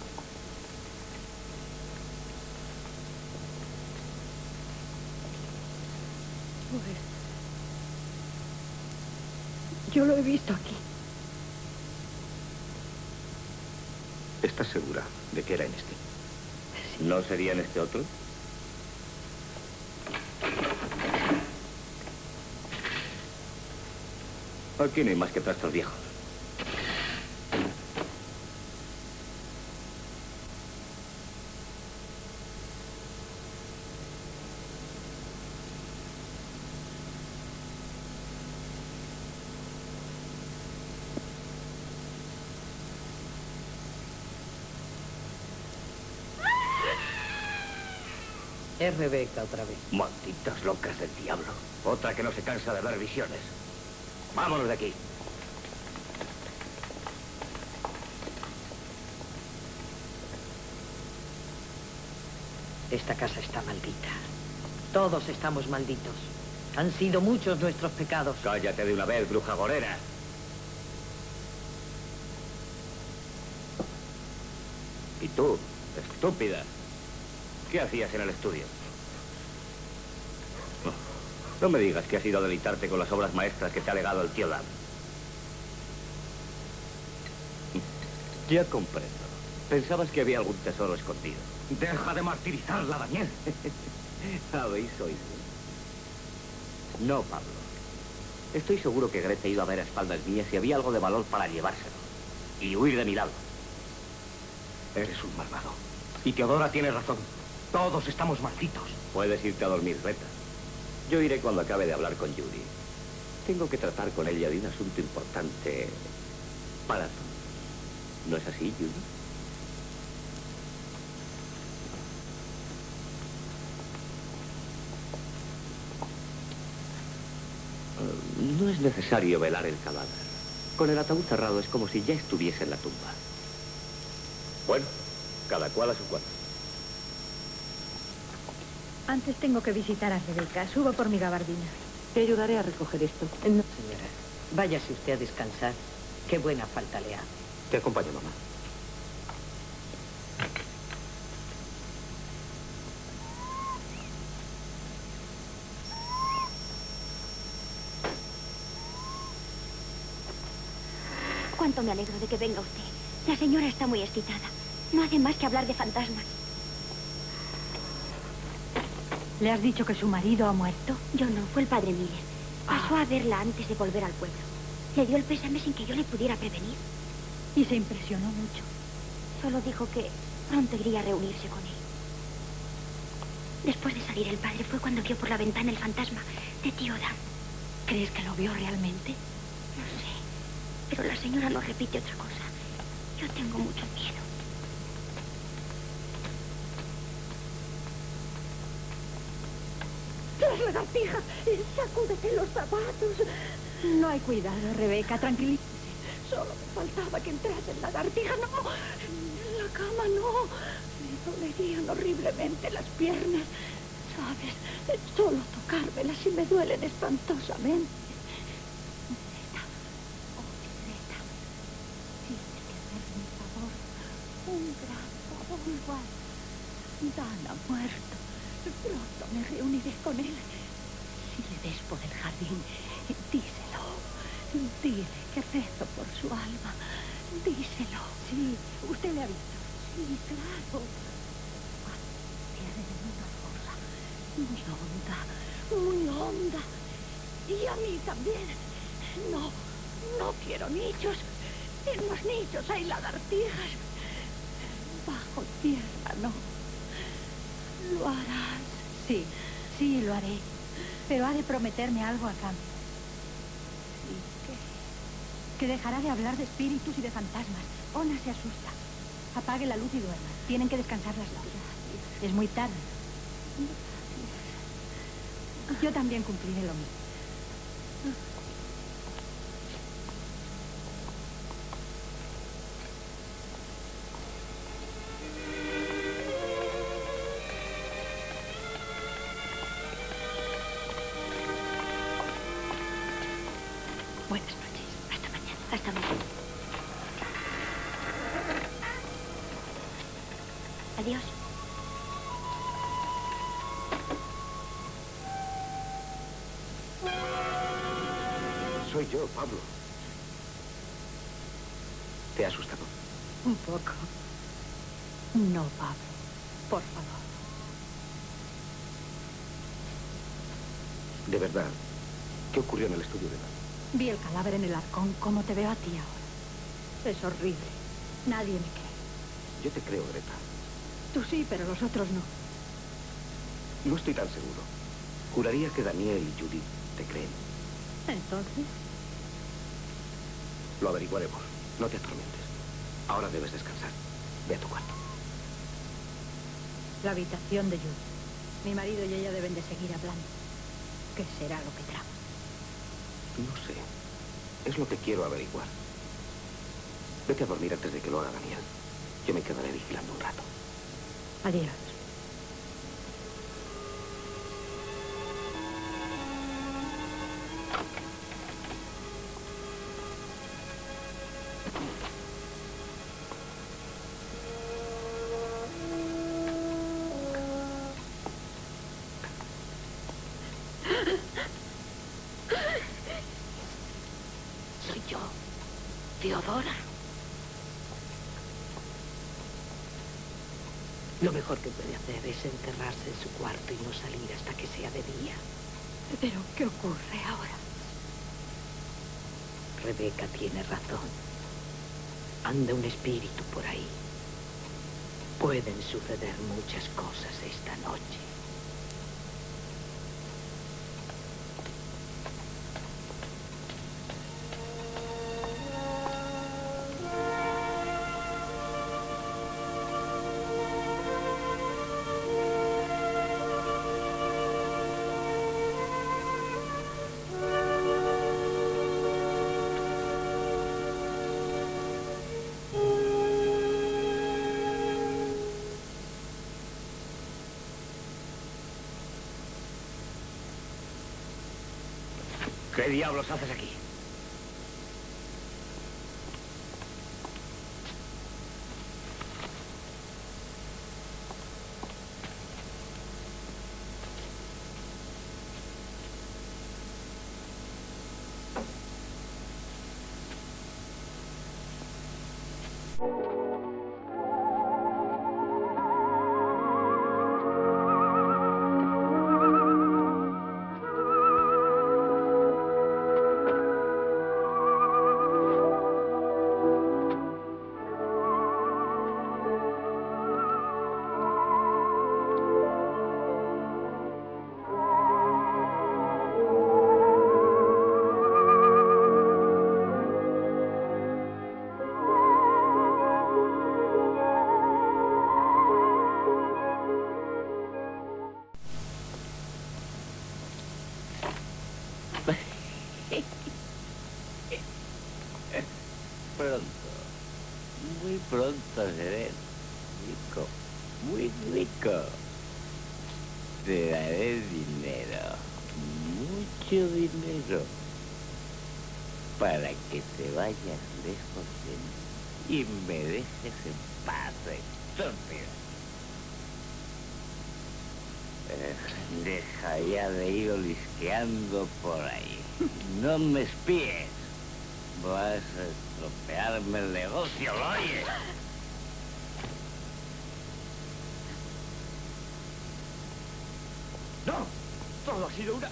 Pues... yo lo he visto aquí. ¿Estás segura de que era en este? ¿No sería en este otro? Aquí no hay más que trastos viejos. Es Rebeca otra vez. Malditas locas del diablo. Otra que no se cansa de ver visiones. Vámonos de aquí. Esta casa está maldita. Todos estamos malditos. Han sido muchos nuestros pecados. Cállate de una vez, bruja gorera. ¿Y tú, estúpida? ¿Qué hacías en el estudio? No me digas que has ido a deleitarte con las obras maestras que te ha legado el tío Dan. Ya comprendo. Pensabas que había algún tesoro escondido. Deja de martirizarla, Daniel. ¿Habéis oído? No, Pablo. Estoy seguro que Greta iba a ver a espaldas mías si había algo de valor para llevárselo. Y huir de mi lado. Eres un malvado. Y Teodora tiene razón. Todos estamos malditos. Puedes irte a dormir, Greta. Yo iré cuando acabe de hablar con Judy. Tengo que tratar con ella de un asunto importante para todos. ¿No es así, Judy? No es necesario velar el cadáver. Con el ataúd cerrado es como si ya estuviese en la tumba. Bueno, cada cual a su cuarto. Antes tengo que visitar a Rebeca. Subo por mi gabardina. Te ayudaré a recoger esto. No, señora. Váyase usted a descansar. Qué buena falta le hace. Te acompaño, mamá. Cuánto me alegro de que venga usted. La señora está muy excitada. No hace más que hablar de fantasmas. ¿Le has dicho que su marido ha muerto? Yo no, fue el padre Miller. Pasó a verla antes de volver al pueblo. Le dio el pésame sin que yo le pudiera prevenir. Y se impresionó mucho. Solo dijo que pronto iría a reunirse con él. Después de salir el padre fue cuando vio por la ventana el fantasma de tío Dan. ¿Crees que lo vio realmente? No sé, pero la señora no repite otra cosa. Yo tengo mucho miedo. ¡Las lagartijas! ¡Sacúdete los zapatos! No hay cuidado, Rebeca. Tranquilízate. Solo me faltaba que entrasen lagartijas. ¡No! En la cama no. Me dolerían horriblemente las piernas. ¿Sabes? Solo tocármelas y me duelen espantosamente. Greta. Oh, Greta. Tienes que hacerme un favor. Un gran favor igual. Dan ha muerto. Pronto me reuniré con él. Si le des por el jardín. Díselo. Dile que rezo por su alma. Díselo. Sí, usted le ha visto. Sí, claro. Tiene una rosa muy honda. Y a mí también. No quiero nichos. En los nichos hay lagartijas. Bajo tierra, no. ¿Lo harás? Sí, lo haré. Pero ha de prometerme algo a cambio. ¿Y qué? Que dejará de hablar de espíritus y de fantasmas. Ona se asusta. Apague la luz y duerma. Tienen que descansar las dos. Es muy tarde. Yo también cumpliré lo mismo. Buenas noches. Hasta mañana. Hasta mañana. Adiós. Soy yo, Pablo. ¿Te ha asustado? Un poco. No, Pablo. Por favor. De verdad, ¿qué ocurrió en el estudio de Val? Vi el cadáver en el arcón, como te veo a ti ahora. Es horrible. Nadie me cree. Yo te creo, Greta. Tú sí, pero los otros no. No estoy tan seguro. Juraría que Daniel y Judy te creen. Entonces, Lo averiguaremos. No te atormentes. Ahora debes descansar. Ve a tu cuarto. la habitación de Judy. Mi marido y ella deben de seguir hablando. ¿Qué será lo que trama? No sé. Es lo que quiero averiguar. Vete a dormir antes de que lo haga Daniel. Yo me quedaré vigilando un rato. Adiós. Soy yo, Teodora. Lo mejor que puede hacer es encerrarse en su cuarto y no salir hasta que sea de día. ¿Pero qué ocurre ahora? Rebeca tiene razón. Anda un espíritu por ahí. Pueden suceder muchas cosas esta noche. ¿Qué diablos haces aquí? Pronto, muy pronto seré rico, muy rico. Te daré dinero, mucho dinero, para que te vayas lejos de mí y me dejes en paz, estúpida. Deja ya de ir olisqueando por ahí. No me espíes. Vas a estropearme el negocio, ¿lo oyes? ¡No! Todo ha sido una...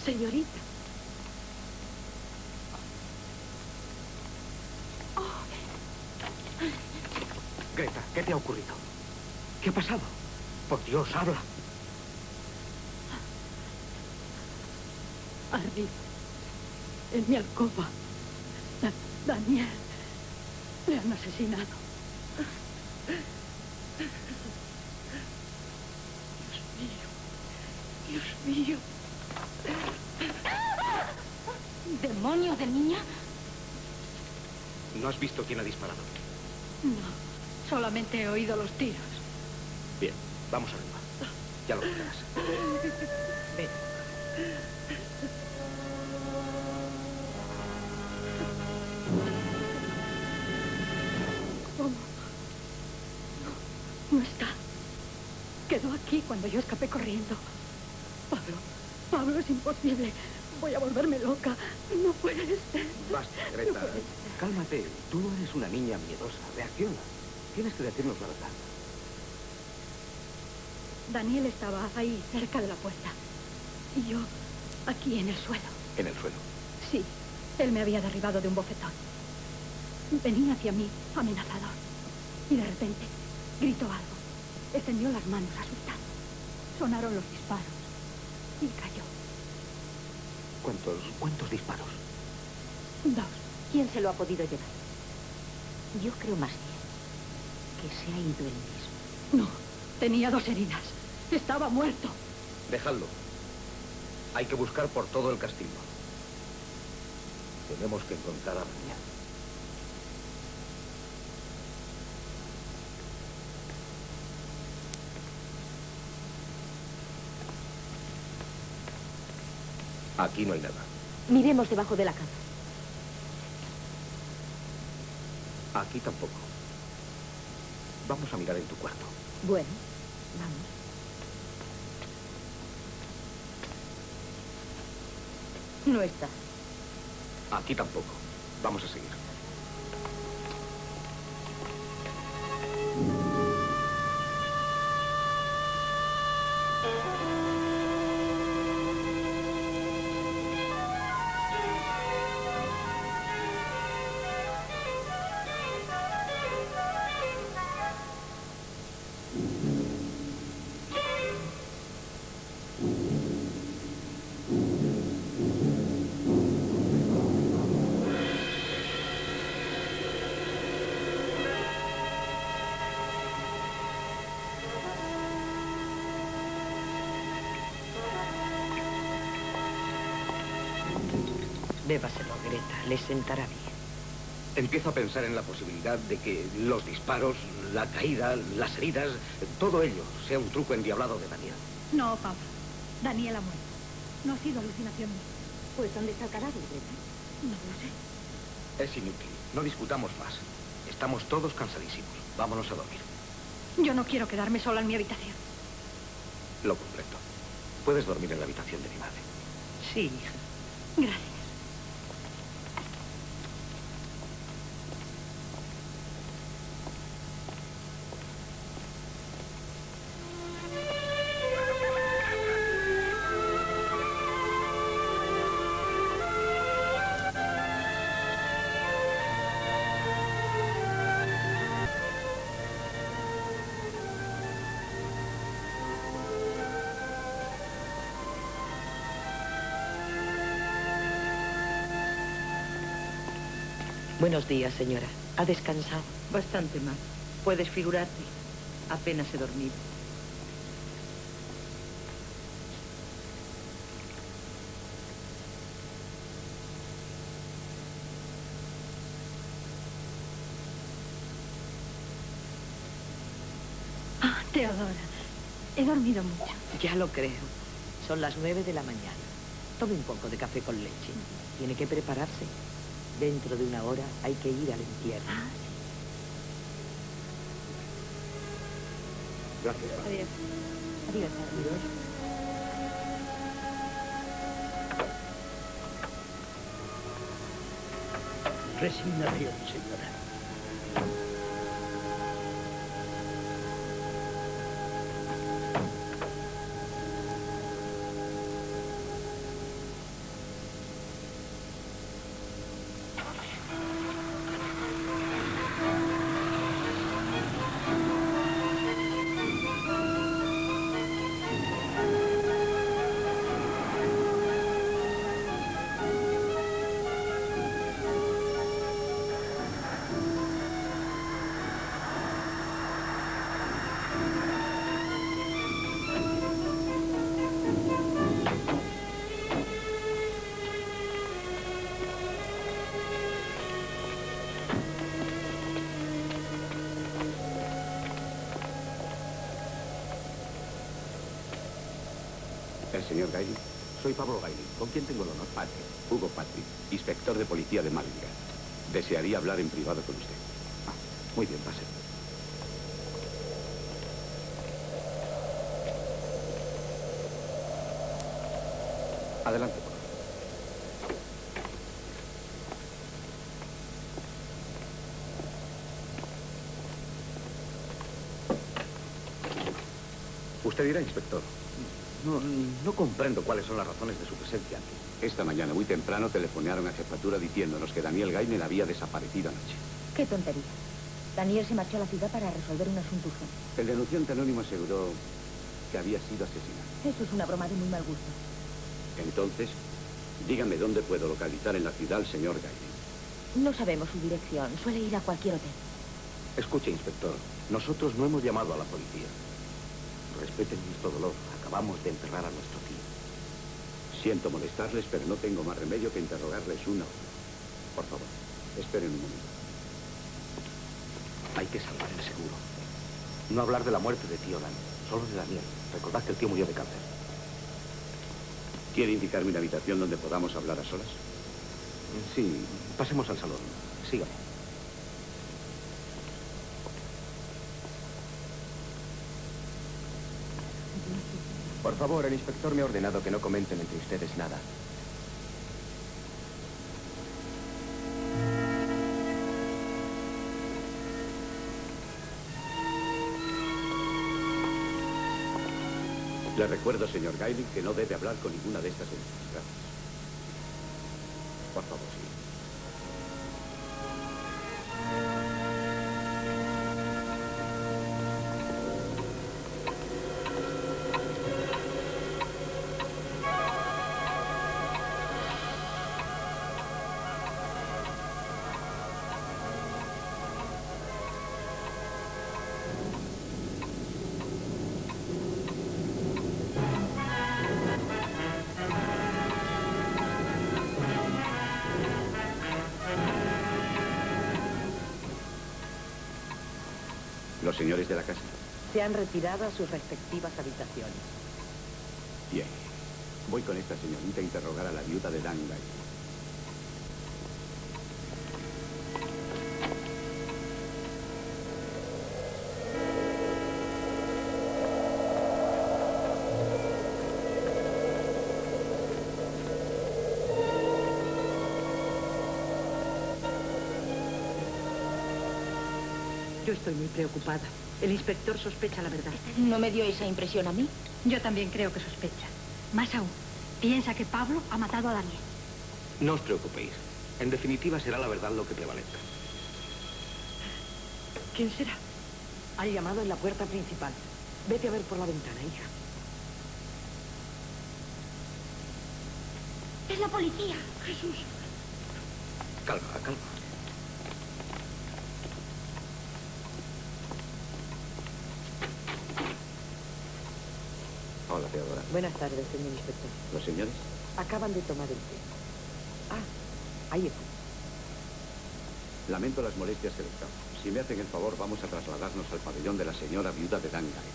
Señorita. Greta, ¿qué te ha ocurrido? ¿Qué ha pasado? Por Dios, habla. Arriba, en mi alcoba, Daniel, le han asesinado. Dios mío. ¿Demonio de niña? ¿No has visto quién ha disparado? No, solamente he oído los tiros. Bien, vamos arriba. Ya lo verás. Ven. ¿Cómo? No está. Quedó aquí cuando yo escapé corriendo. Pablo, es imposible. Voy a volverme loca. No puede ser. Basta, Greta. Cálmate. Tú no eres una niña miedosa. Reacciona. Tienes que decirnos la verdad. Daniel estaba ahí, cerca de la puerta. Y yo, aquí en el suelo. ¿En el suelo? Sí, él me había derribado de un bofetón. Venía hacia mí, amenazador. Y de repente, gritó algo. Extendió las manos, asustado. Sonaron los disparos. Y cayó. ¿Cuántos disparos? 2. ¿Quién se lo ha podido llevar? Yo creo más bien que se ha ido él mismo. No, tenía 2 heridas. Estaba muerto. Dejadlo. Hay que buscar por todo el castillo. Tenemos que encontrar a Daniel. Aquí no hay nada. Miremos debajo de la cama. Aquí tampoco. Vamos a mirar en tu cuarto. Bueno, vamos. No está. Aquí tampoco. Vamos a seguir. Bébaselo, Greta. Le sentará bien. Empiezo a pensar en la posibilidad de que los disparos, la caída, las heridas, todo ello sea un truco endiablado de Daniel. No, Pablo. Daniel ha muerto. No ha sido alucinación mía. Pues ¿dónde está el cadáver, Greta? No lo sé. Es inútil. No discutamos más. Estamos todos cansadísimos. Vámonos a dormir. Yo no quiero quedarme sola en mi habitación. Lo comprendo. Puedes dormir en la habitación de mi madre. Sí, hija. Gracias. Buenos días, señora. ¿Ha descansado? Bastante mal. Puedes figurarte. Apenas he dormido. Ah, Teodora, he dormido mucho. Ya lo creo. Son las 9 de la mañana. Tome un poco de café con leche. Tiene que prepararse. Dentro de una hora hay que ir al entierro. Ah, Gracias. Adiós. Adiós. Adiós. Resignación, señora. El señor Gailey. Soy Pablo Gailey. ¿Con quién tengo el honor? Patrick, Hugo Patrick, inspector de policía de Málaga. Desearía hablar en privado con usted. Muy bien, pase. Adelante, por favor. Usted dirá, inspector. No comprendo cuáles son las razones de su presencia aquí. Esta mañana, muy temprano, telefonearon a jefatura diciéndonos que Daniel Gaynor había desaparecido anoche. Qué tontería. Daniel se marchó a la ciudad para resolver un asunto urgente. El denunciante anónimo aseguró que había sido asesinado. Eso es una broma de muy mal gusto. Entonces, dígame dónde puedo localizar en la ciudad al señor Gaynor. No sabemos su dirección. Suele ir a cualquier hotel. Escuche, inspector. Nosotros no hemos llamado a la policía. Respeten nuestro dolor. Acabamos de enterrar a nuestro tío. Siento molestarles, pero no tengo más remedio que interrogarles una a una. Por favor, esperen un momento. Hay que salvar el seguro. No hablar de la muerte de tío Dan, solo de Daniel. Recordad que el tío murió de cáncer. ¿Quiere indicarme una habitación donde podamos hablar a solas? Sí, pasemos al salón. Sígame. Por favor, el inspector me ha ordenado que no comenten entre ustedes nada. Le recuerdo, señor Gailey, que no debe hablar con ninguna de estas personas. Gracias. Por favor, sí. ¿Los señores de la casa? Se han retirado a sus respectivas habitaciones. Bien. Voy con esta señorita a interrogar a la viuda de Dan Gailey. Yo estoy muy preocupada. El inspector sospecha la verdad. ¿No me dio esa impresión a mí? Yo también creo que sospecha. Más aún, piensa que Pablo ha matado a Daniel. No os preocupéis. En definitiva, será la verdad lo que prevalezca. ¿Quién será? Ha llamado en la puerta principal. Vete a ver por la ventana, hija. Es la policía. Calma, calma. Hola, Teodora. Buenas tardes, señor inspector. ¿Los señores? Acaban de tomar el té. Ahí está. Lamento las molestias que les causo. Si me hacen el favor, vamos a trasladarnos al pabellón de la señora viuda de Dan Gay.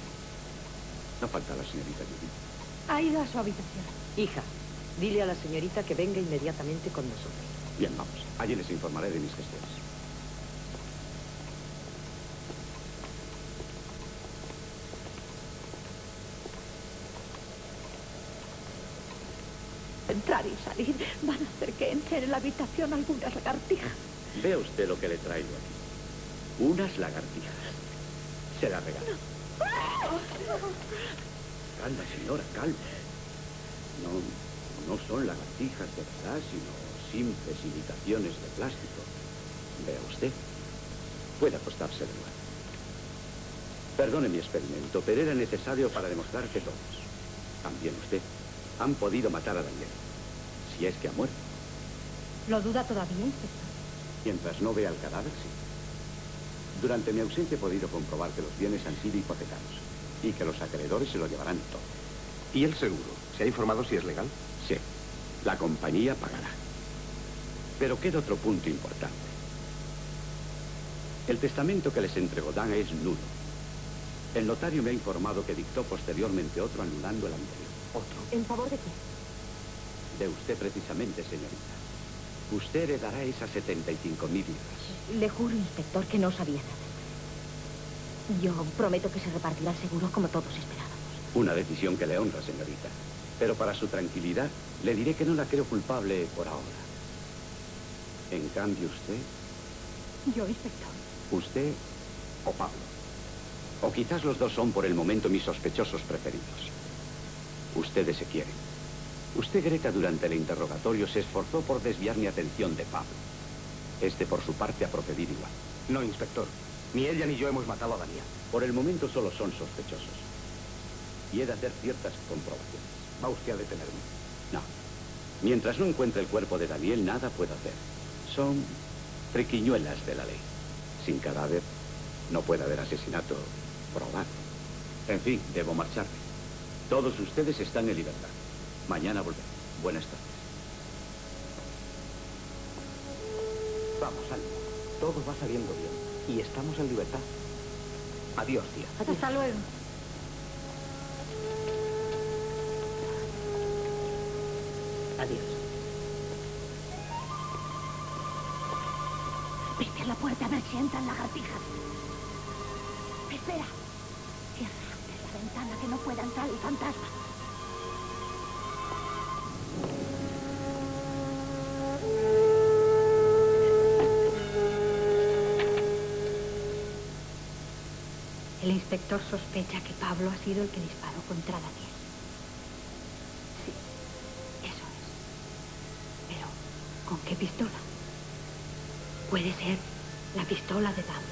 No falta la señorita Judy. Ha ido a su habitación. Hija, dile a la señorita que venga inmediatamente con nosotros. Bien, vamos. Allí les informaré de mis gestiones. Entrar y salir van a hacer que entren en la habitación algunas lagartijas. Vea usted lo que le traigo aquí. Unas lagartijas. Se las regalo. Calma, señora, calma. No son lagartijas de verdad, sino simples imitaciones de plástico. Vea usted. Puede acostarse de nuevo. Perdone mi experimento, pero era necesario para demostrar que todos, también usted, han podido matar a Daniel. Si es que ha muerto. ¿Lo duda todavía, inspector? Mientras no vea el cadáver, sí. Durante mi ausencia he podido comprobar que los bienes han sido hipotecados y que los acreedores se lo llevarán todo. ¿Y el seguro? ¿Se ha informado si es legal? Sí, la compañía pagará. Pero queda otro punto importante. El testamento que les entregó Dan es nulo. El notario me ha informado que dictó posteriormente otro anulando el anterior. ¿Otro? ¿En favor de qué? De usted precisamente, señorita. Usted heredará esas 75.000 libras. Le juro, inspector, que no sabía nada. Yo prometo que se repartirá el seguro como todos esperábamos. Una decisión que le honra, señorita. Pero para su tranquilidad, le diré que no la creo culpable por ahora. En cambio, usted... Yo, inspector. Usted o Pablo. O quizás los dos son por el momento mis sospechosos preferidos. Ustedes se quieren. Usted, Greta, durante el interrogatorio se esforzó por desviar mi atención de Pablo. Este, por su parte, ha procedido igual. No, inspector. Ni ella ni yo hemos matado a Daniel. Por el momento solo son sospechosos. Y he de hacer ciertas comprobaciones. ¿Va usted a detenerme? No. Mientras no encuentre el cuerpo de Daniel, nada puedo hacer. Son triquiñuelas de la ley. Sin cadáver, no puede haber asesinato probado. En fin, debo marcharme. Todos ustedes están en libertad. Mañana volveré. Buenas tardes. Vamos, ánimo. Todo va saliendo bien. Y estamos en libertad. Adiós, tía. Hasta luego. Adiós. Vete a la puerta a ver si entran lagartijas. Espera. Cierra antes la ventana que no pueda entrar el fantasma. El inspector sospecha que Pablo ha sido el que disparó contra Daniel. Sí, eso es. Pero, ¿con qué pistola? Puede ser la pistola de Dan.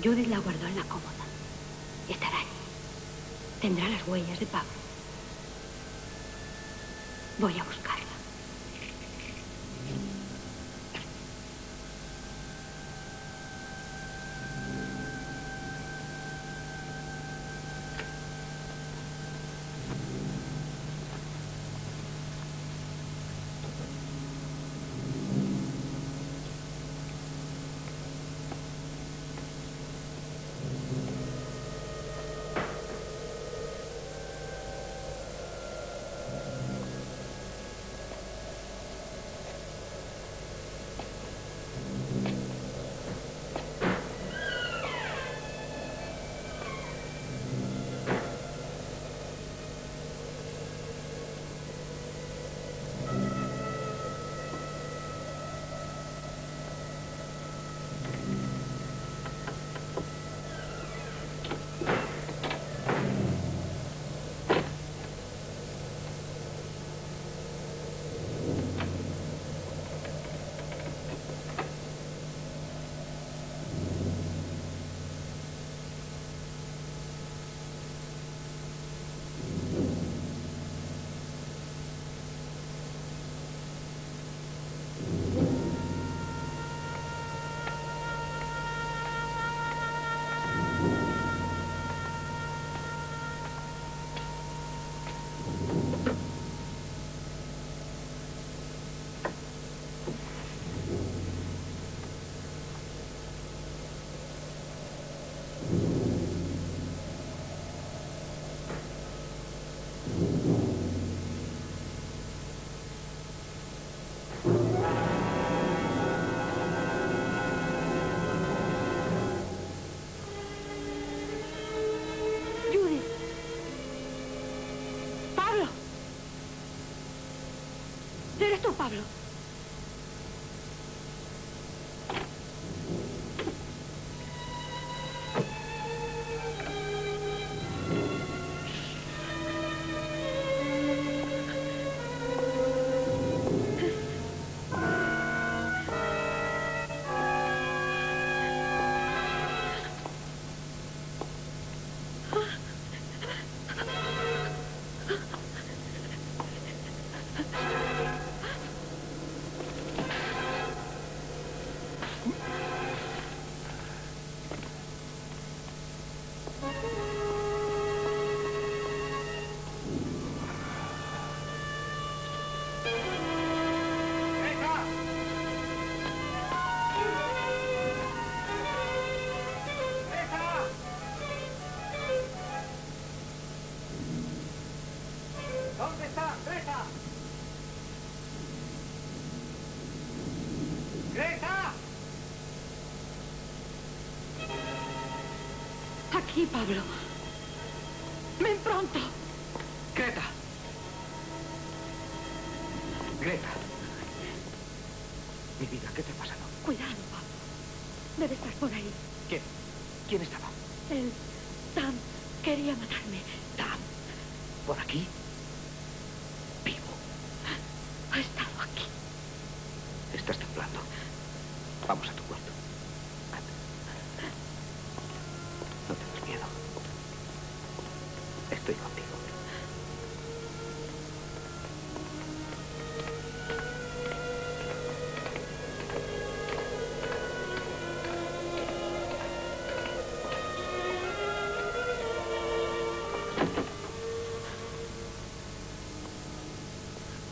Judith la guardó en la cómoda. Estará allí. Tendrá las huellas de Pablo. Voy a buscarla. Pablo. ¿Dónde está? ¡Greta! ¡Greta! Aquí, Pablo. Ven pronto. ¡Greta! ¡Greta! Mi vida, ¿qué te ha pasado? Cuidado, Pablo. Debe estar por ahí. ¿Quién? ¿Quién estaba? Él, Sam, quería matarme. ¿Tam? ¿Por aquí? Vivo. Ha estado aquí. Estás temblando. Vamos a tu cuarto. Anda. No tengas miedo. Estoy contigo.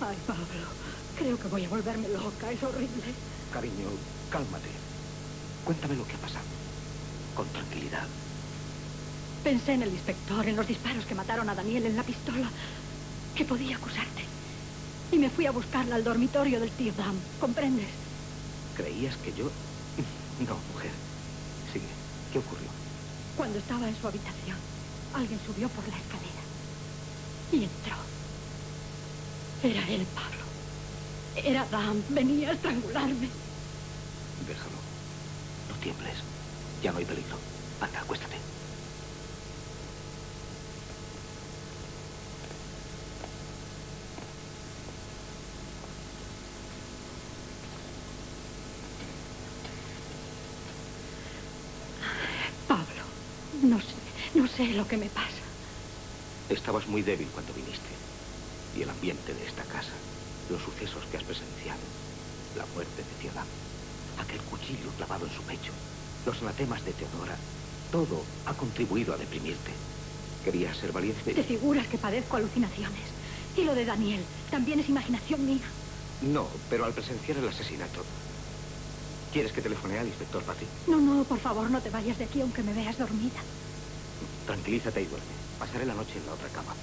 Ay, Pablo, creo que voy a volverme loca. Es horrible. Cariño, cálmate. Cuéntame lo que ha pasado. Con tranquilidad. Pensé en el inspector, en los disparos que mataron a Daniel, en la pistola que podía acusarte. Y me fui a buscarla al dormitorio del tío Dan. ¿Comprendes? ¿Creías que yo...? No, mujer. Sigue. ¿Qué ocurrió? Cuando estaba en su habitación, alguien subió por la escalera y entró. Era él, Pablo. Era Dan. Venía a estrangularme. Déjalo. No tiembles. Ya no hay peligro. Anda, acuéstate. Pablo, no sé lo que me pasa. Estabas muy débil cuando viniste. Y el ambiente de esta casa, los sucesos que has presenciado, la muerte de tío Dan, aquel cuchillo clavado en su pecho, los anatemas de Teodora, todo ha contribuido a deprimirte. ¿Querías ser valiente? ¿Te figuras que padezco alucinaciones? Y lo de Daniel, también es imaginación mía. No, pero al presenciar el asesinato... ¿Quieres que telefone al inspector Patrick? No, por favor, no te vayas de aquí aunque me veas dormida. Tranquilízate y duerme. Pasaré la noche en la otra cama.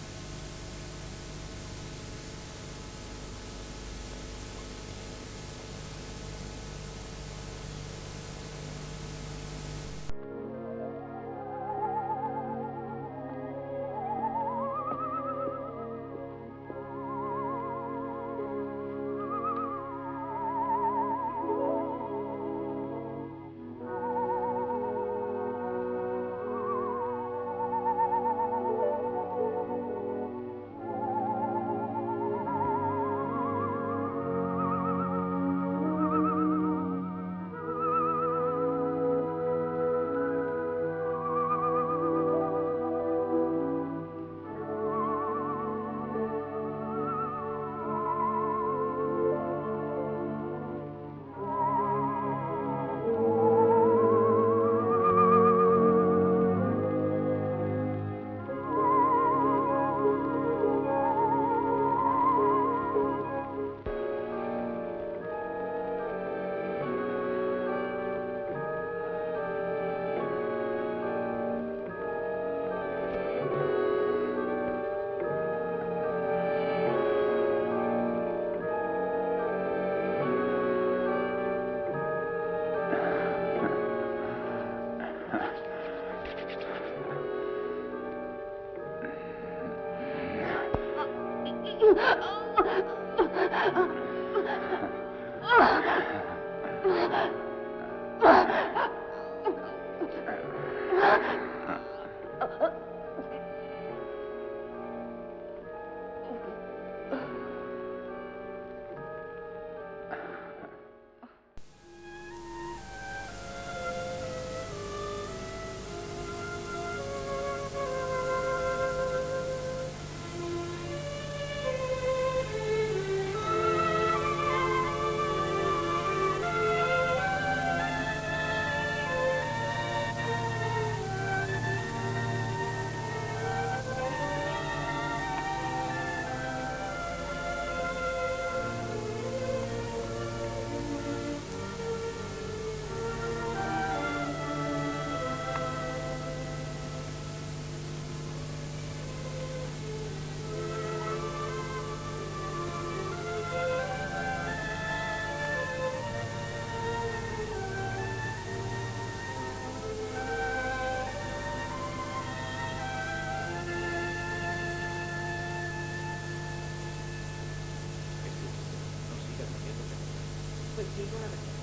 Digo la verdad.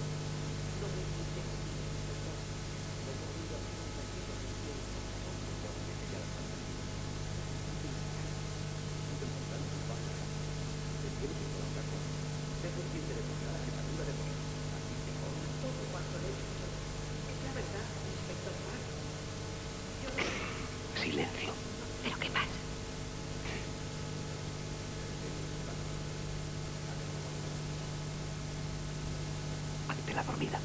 No me inquiete, inspector. Lo he oído a un tranquilo del cielo. Supongo que ya lo saben. Se tiene que colocar con. Tengo quien te devolverá la jefatura de policía. Así que con todo cuanto le he dicho. Es la verdad, inspector Park. Silencio. ¿Pero qué pasa? Ante la dormida.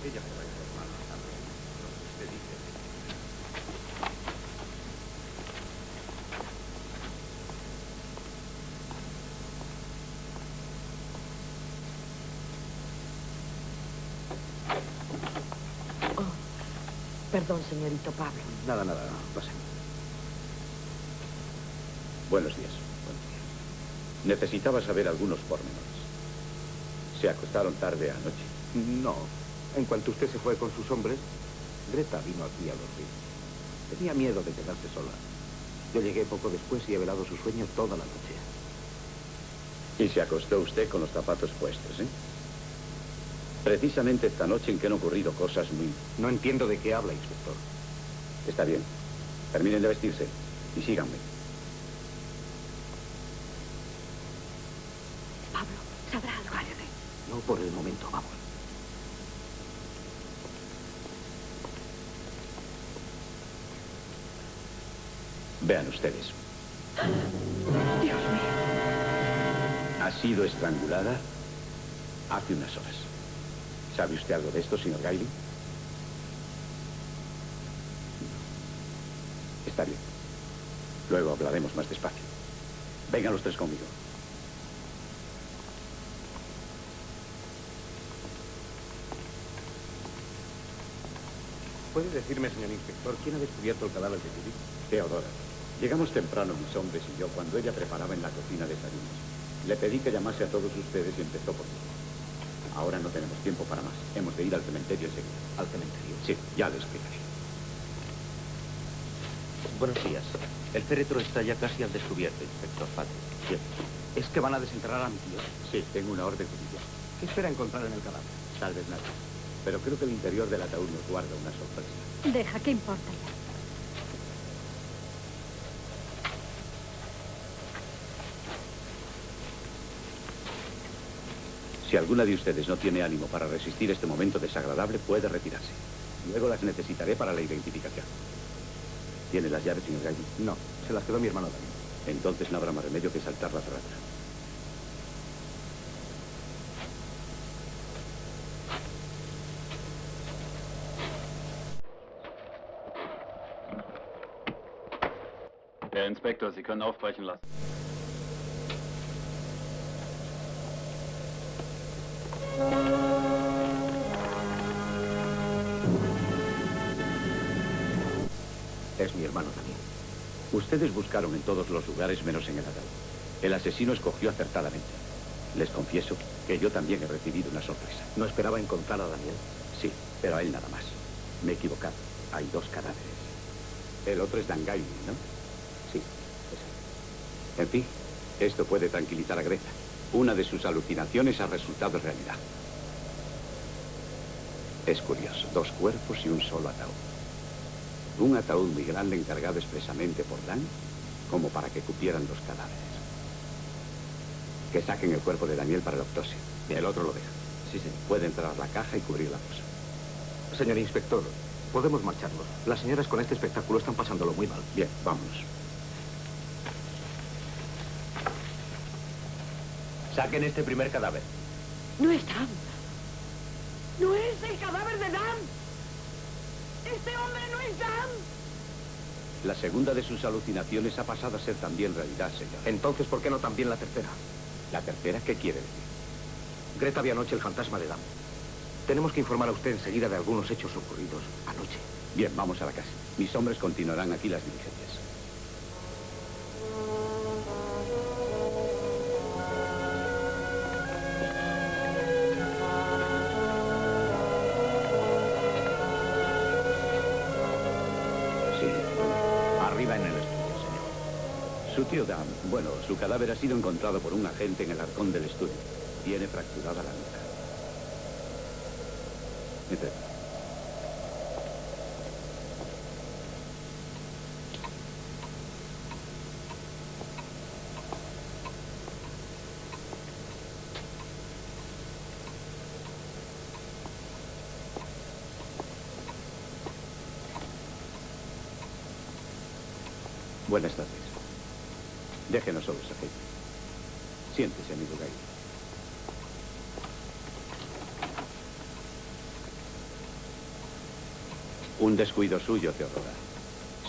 Ella se va a informar más tarde. Lo que usted dice. Perdón, señorito Pablo. Nada, nada, pase. Buenos días. Necesitaba saber algunos pormenores. ¿Se acostaron tarde anoche? No. En cuanto usted se fue con sus hombres, Greta vino aquí a dormir. Tenía miedo de quedarse sola. Yo llegué poco después y he velado su sueño toda la noche. Y se acostó usted con los zapatos puestos, ¿eh? Precisamente esta noche en que han ocurrido cosas muy... No entiendo de qué habla, inspector. Está bien. Terminen de vestirse y síganme. Pablo, ¿sabrá algo? Cállate. No por el momento, vamos. Vean ustedes. Dios mío. Ha sido estrangulada hace unas horas. ¿Sabe usted algo de esto, señor Gailey? Está bien. Luego hablaremos más despacio. Vengan los tres conmigo. ¿Puede decirme, señor inspector, quién ha descubierto el cadáver de Judith? Teodora, llegamos temprano mis hombres y yo cuando ella preparaba en la cocina desayunos. Le pedí que llamase a todos ustedes y empezó por mí. Ahora no tenemos tiempo para más. Hemos de ir al cementerio enseguida. ¿Al cementerio? Sí, ya le explicaré. Buenos días. El féretro está ya casi al descubierto, inspector Patrick. Bien. ¿Es que van a desenterrar a mi tío? Sí, tengo una orden judicial. ¿Qué espera encontrar en el cadáver? Tal vez nada. Pero creo que el interior del ataúd nos guarda una sorpresa. Deja, ¿qué importa ya? Si alguna de ustedes no tiene ánimo para resistir este momento desagradable, puede retirarse. Luego las necesitaré para la identificación. ¿Tiene las llaves, señor Gailey? No, se las quedó mi hermano David. Entonces no habrá más remedio que saltar la cerradura. Herr Inspektor, Sie können aufbrechen lassen. Es mi hermano también. Ustedes buscaron en todos los lugares menos en el ataúd. El asesino escogió acertadamente. Les confieso que yo también he recibido una sorpresa. ¿No esperaba encontrar a Daniel? Sí, pero a él nada más. Me he equivocado. Hay dos cadáveres. El otro es Dan Gailey, ¿no? Sí, es él. En fin, esto puede tranquilizar a Greta. Una de sus alucinaciones ha resultado realidad. Es curioso, dos cuerpos y un solo ataúd. Un ataúd muy grande encargado expresamente por Dan, como para que cupieran los cadáveres. Que saquen el cuerpo de Daniel para la autopsia. El otro lo deja. Sí, sí. Puede entrar a la caja y cubrir la fosa. Señor inspector, podemos marcharnos. Las señoras con este espectáculo están pasándolo muy mal. Bien, vámonos. Saquen este primer cadáver. No es Dan. No es el cadáver de Dan. Este hombre no es Dan. La segunda de sus alucinaciones ha pasado a ser también realidad, señor. Entonces, ¿por qué no también la tercera? ¿La tercera qué quiere decir? Greta vio anoche el fantasma de Dan. Tenemos que informar a usted enseguida de algunos hechos ocurridos anoche. Bien, vamos a la casa. Mis hombres continuarán aquí las diligencias. Sí, arriba en el estudio, señor. Su Su tío Dan, bueno, su cadáver ha sido encontrado por un agente en el arcón del estudio. Tiene fracturada la nuca. Entre. Buenas tardes. Déjenos solos, agente. Siéntese, amigo Gay. Un descuido suyo, Teodora.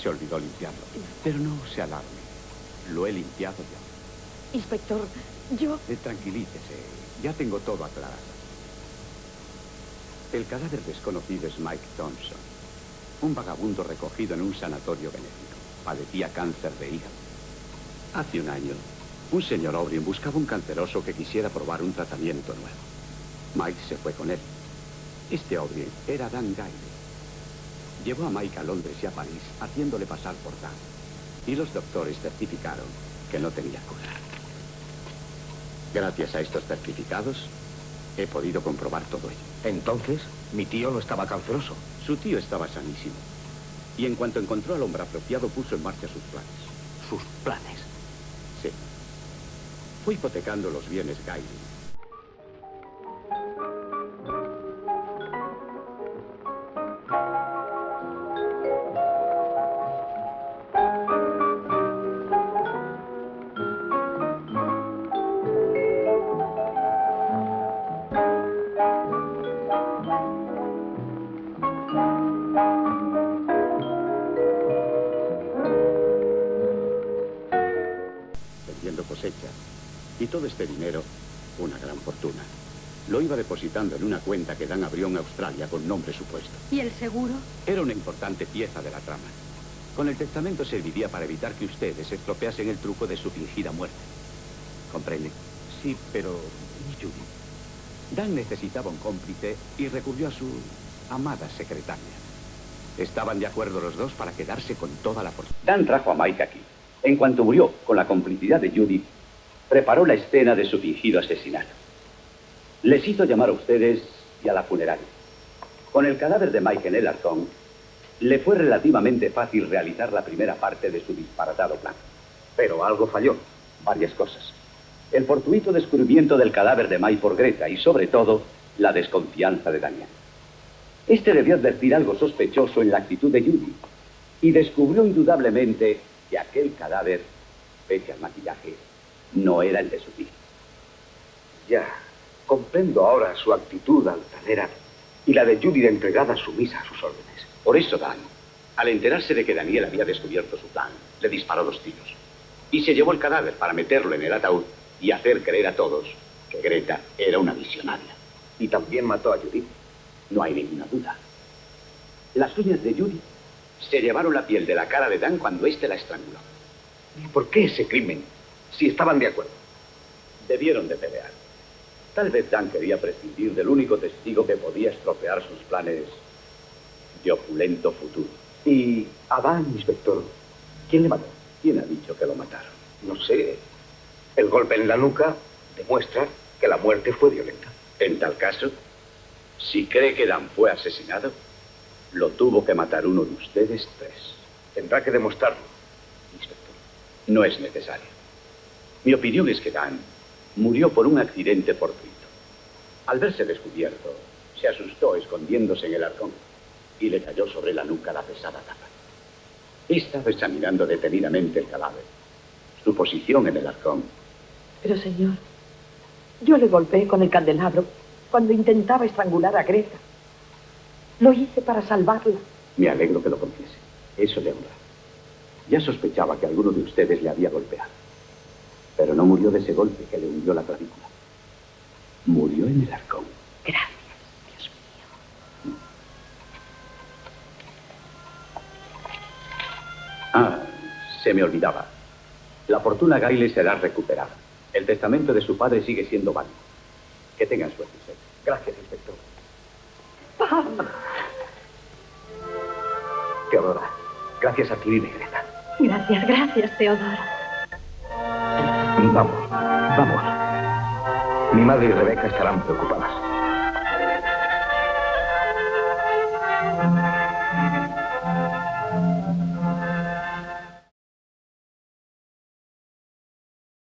Se olvidó limpiarlo. Pero no se alarme. Lo he limpiado yo. Inspector, yo... Tranquilícese. Ya tengo todo aclarado. El cadáver desconocido es Mike Thompson. Un vagabundo recogido en un sanatorio benéfico. Padecía cáncer de hígado. Hace un año, un señor O'Brien buscaba un canceroso que quisiera probar un tratamiento nuevo. Mike se fue con él. Este O'Brien era Dan Gayle. Llevó a Mike a Londres y a París, haciéndole pasar por Dan. Y los doctores certificaron que no tenía cura. Gracias a estos certificados, he podido comprobar todo ello. Entonces, mi tío no estaba canceroso. Su tío estaba sanísimo. Y en cuanto encontró al hombre apropiado, puso en marcha sus planes. ¿Sus planes? Sí. Fue hipotecando los bienes Gayle. Cosecha. Y todo este dinero, una gran fortuna, lo iba depositando en una cuenta que Dan abrió en Australia con nombre supuesto. ¿Y el seguro? Era una importante pieza de la trama. Con el testamento serviría para evitar que ustedes estropeasen el truco de su fingida muerte. ¿Comprende? Sí, pero... ¿y Judy? Dan necesitaba un cómplice y recurrió a su amada secretaria. Estaban de acuerdo los dos para quedarse con toda la fortuna. Dan trajo a Mike aquí. En cuanto murió, con la complicidad de Judy, preparó la escena de su fingido asesinato. Les hizo llamar a ustedes y a la funeraria. Con el cadáver de Mike en el arcón, le fue relativamente fácil realizar la primera parte de su disparatado plan. Pero algo falló. Varias cosas. El fortuito descubrimiento del cadáver de Mike por Greta y, sobre todo, la desconfianza de Daniel. Este debió advertir algo sospechoso en la actitud de Judy y descubrió indudablemente que aquel cadáver, pese al maquillaje, no era el de su tío. Ya, comprendo ahora su actitud altanera y la de Judy de entregada sumisa a sus órdenes. Por eso Dan, al enterarse de que Daniel había descubierto su plan, le disparó 2 tiros. Y se llevó el cadáver para meterlo en el ataúd y hacer creer a todos que Greta era una visionaria. ¿Y también mató a Judy? No hay ninguna duda. Las uñas de Judy se llevaron la piel de la cara de Dan cuando éste la estranguló. ¿Y por qué ese crimen? Si estaban de acuerdo. Debieron de pelear. Tal vez Dan quería prescindir del único testigo que podía estropear sus planes de opulento futuro. ¿Y a Dan, inspector, quién le mató? ¿Quién ha dicho que lo mataron? No sé. El golpe en la nuca demuestra que la muerte fue violenta. En tal caso, si cree que Dan fue asesinado, lo tuvo que matar uno de ustedes 3. Tendrá que demostrarlo, inspector. No es necesario. Mi opinión es que Dan murió por un accidente fortuito. Al verse descubierto, se asustó escondiéndose en el arcón y le cayó sobre la nuca la pesada tapa. Estaba examinando detenidamente el cadáver, su posición en el arcón. Pero, señor, yo le golpeé con el candelabro cuando intentaba estrangular a Greta. Lo hice para salvarla. Me alegro que lo confiese. Eso le honra. Ya sospechaba que alguno de ustedes le había golpeado. Pero no murió de ese golpe que le hundió la clavícula. Murió en el arcón. Gracias, Dios mío. Ah, se me olvidaba. La fortuna Gayle será recuperada. El testamento de su padre sigue siendo válido. Que tengan suerte, usted. Gracias, inspector. Pablo. Teodora, gracias a ti, Greta. Gracias, Teodoro. Vamos, vamos. Mi madre y Rebeca estarán preocupadas.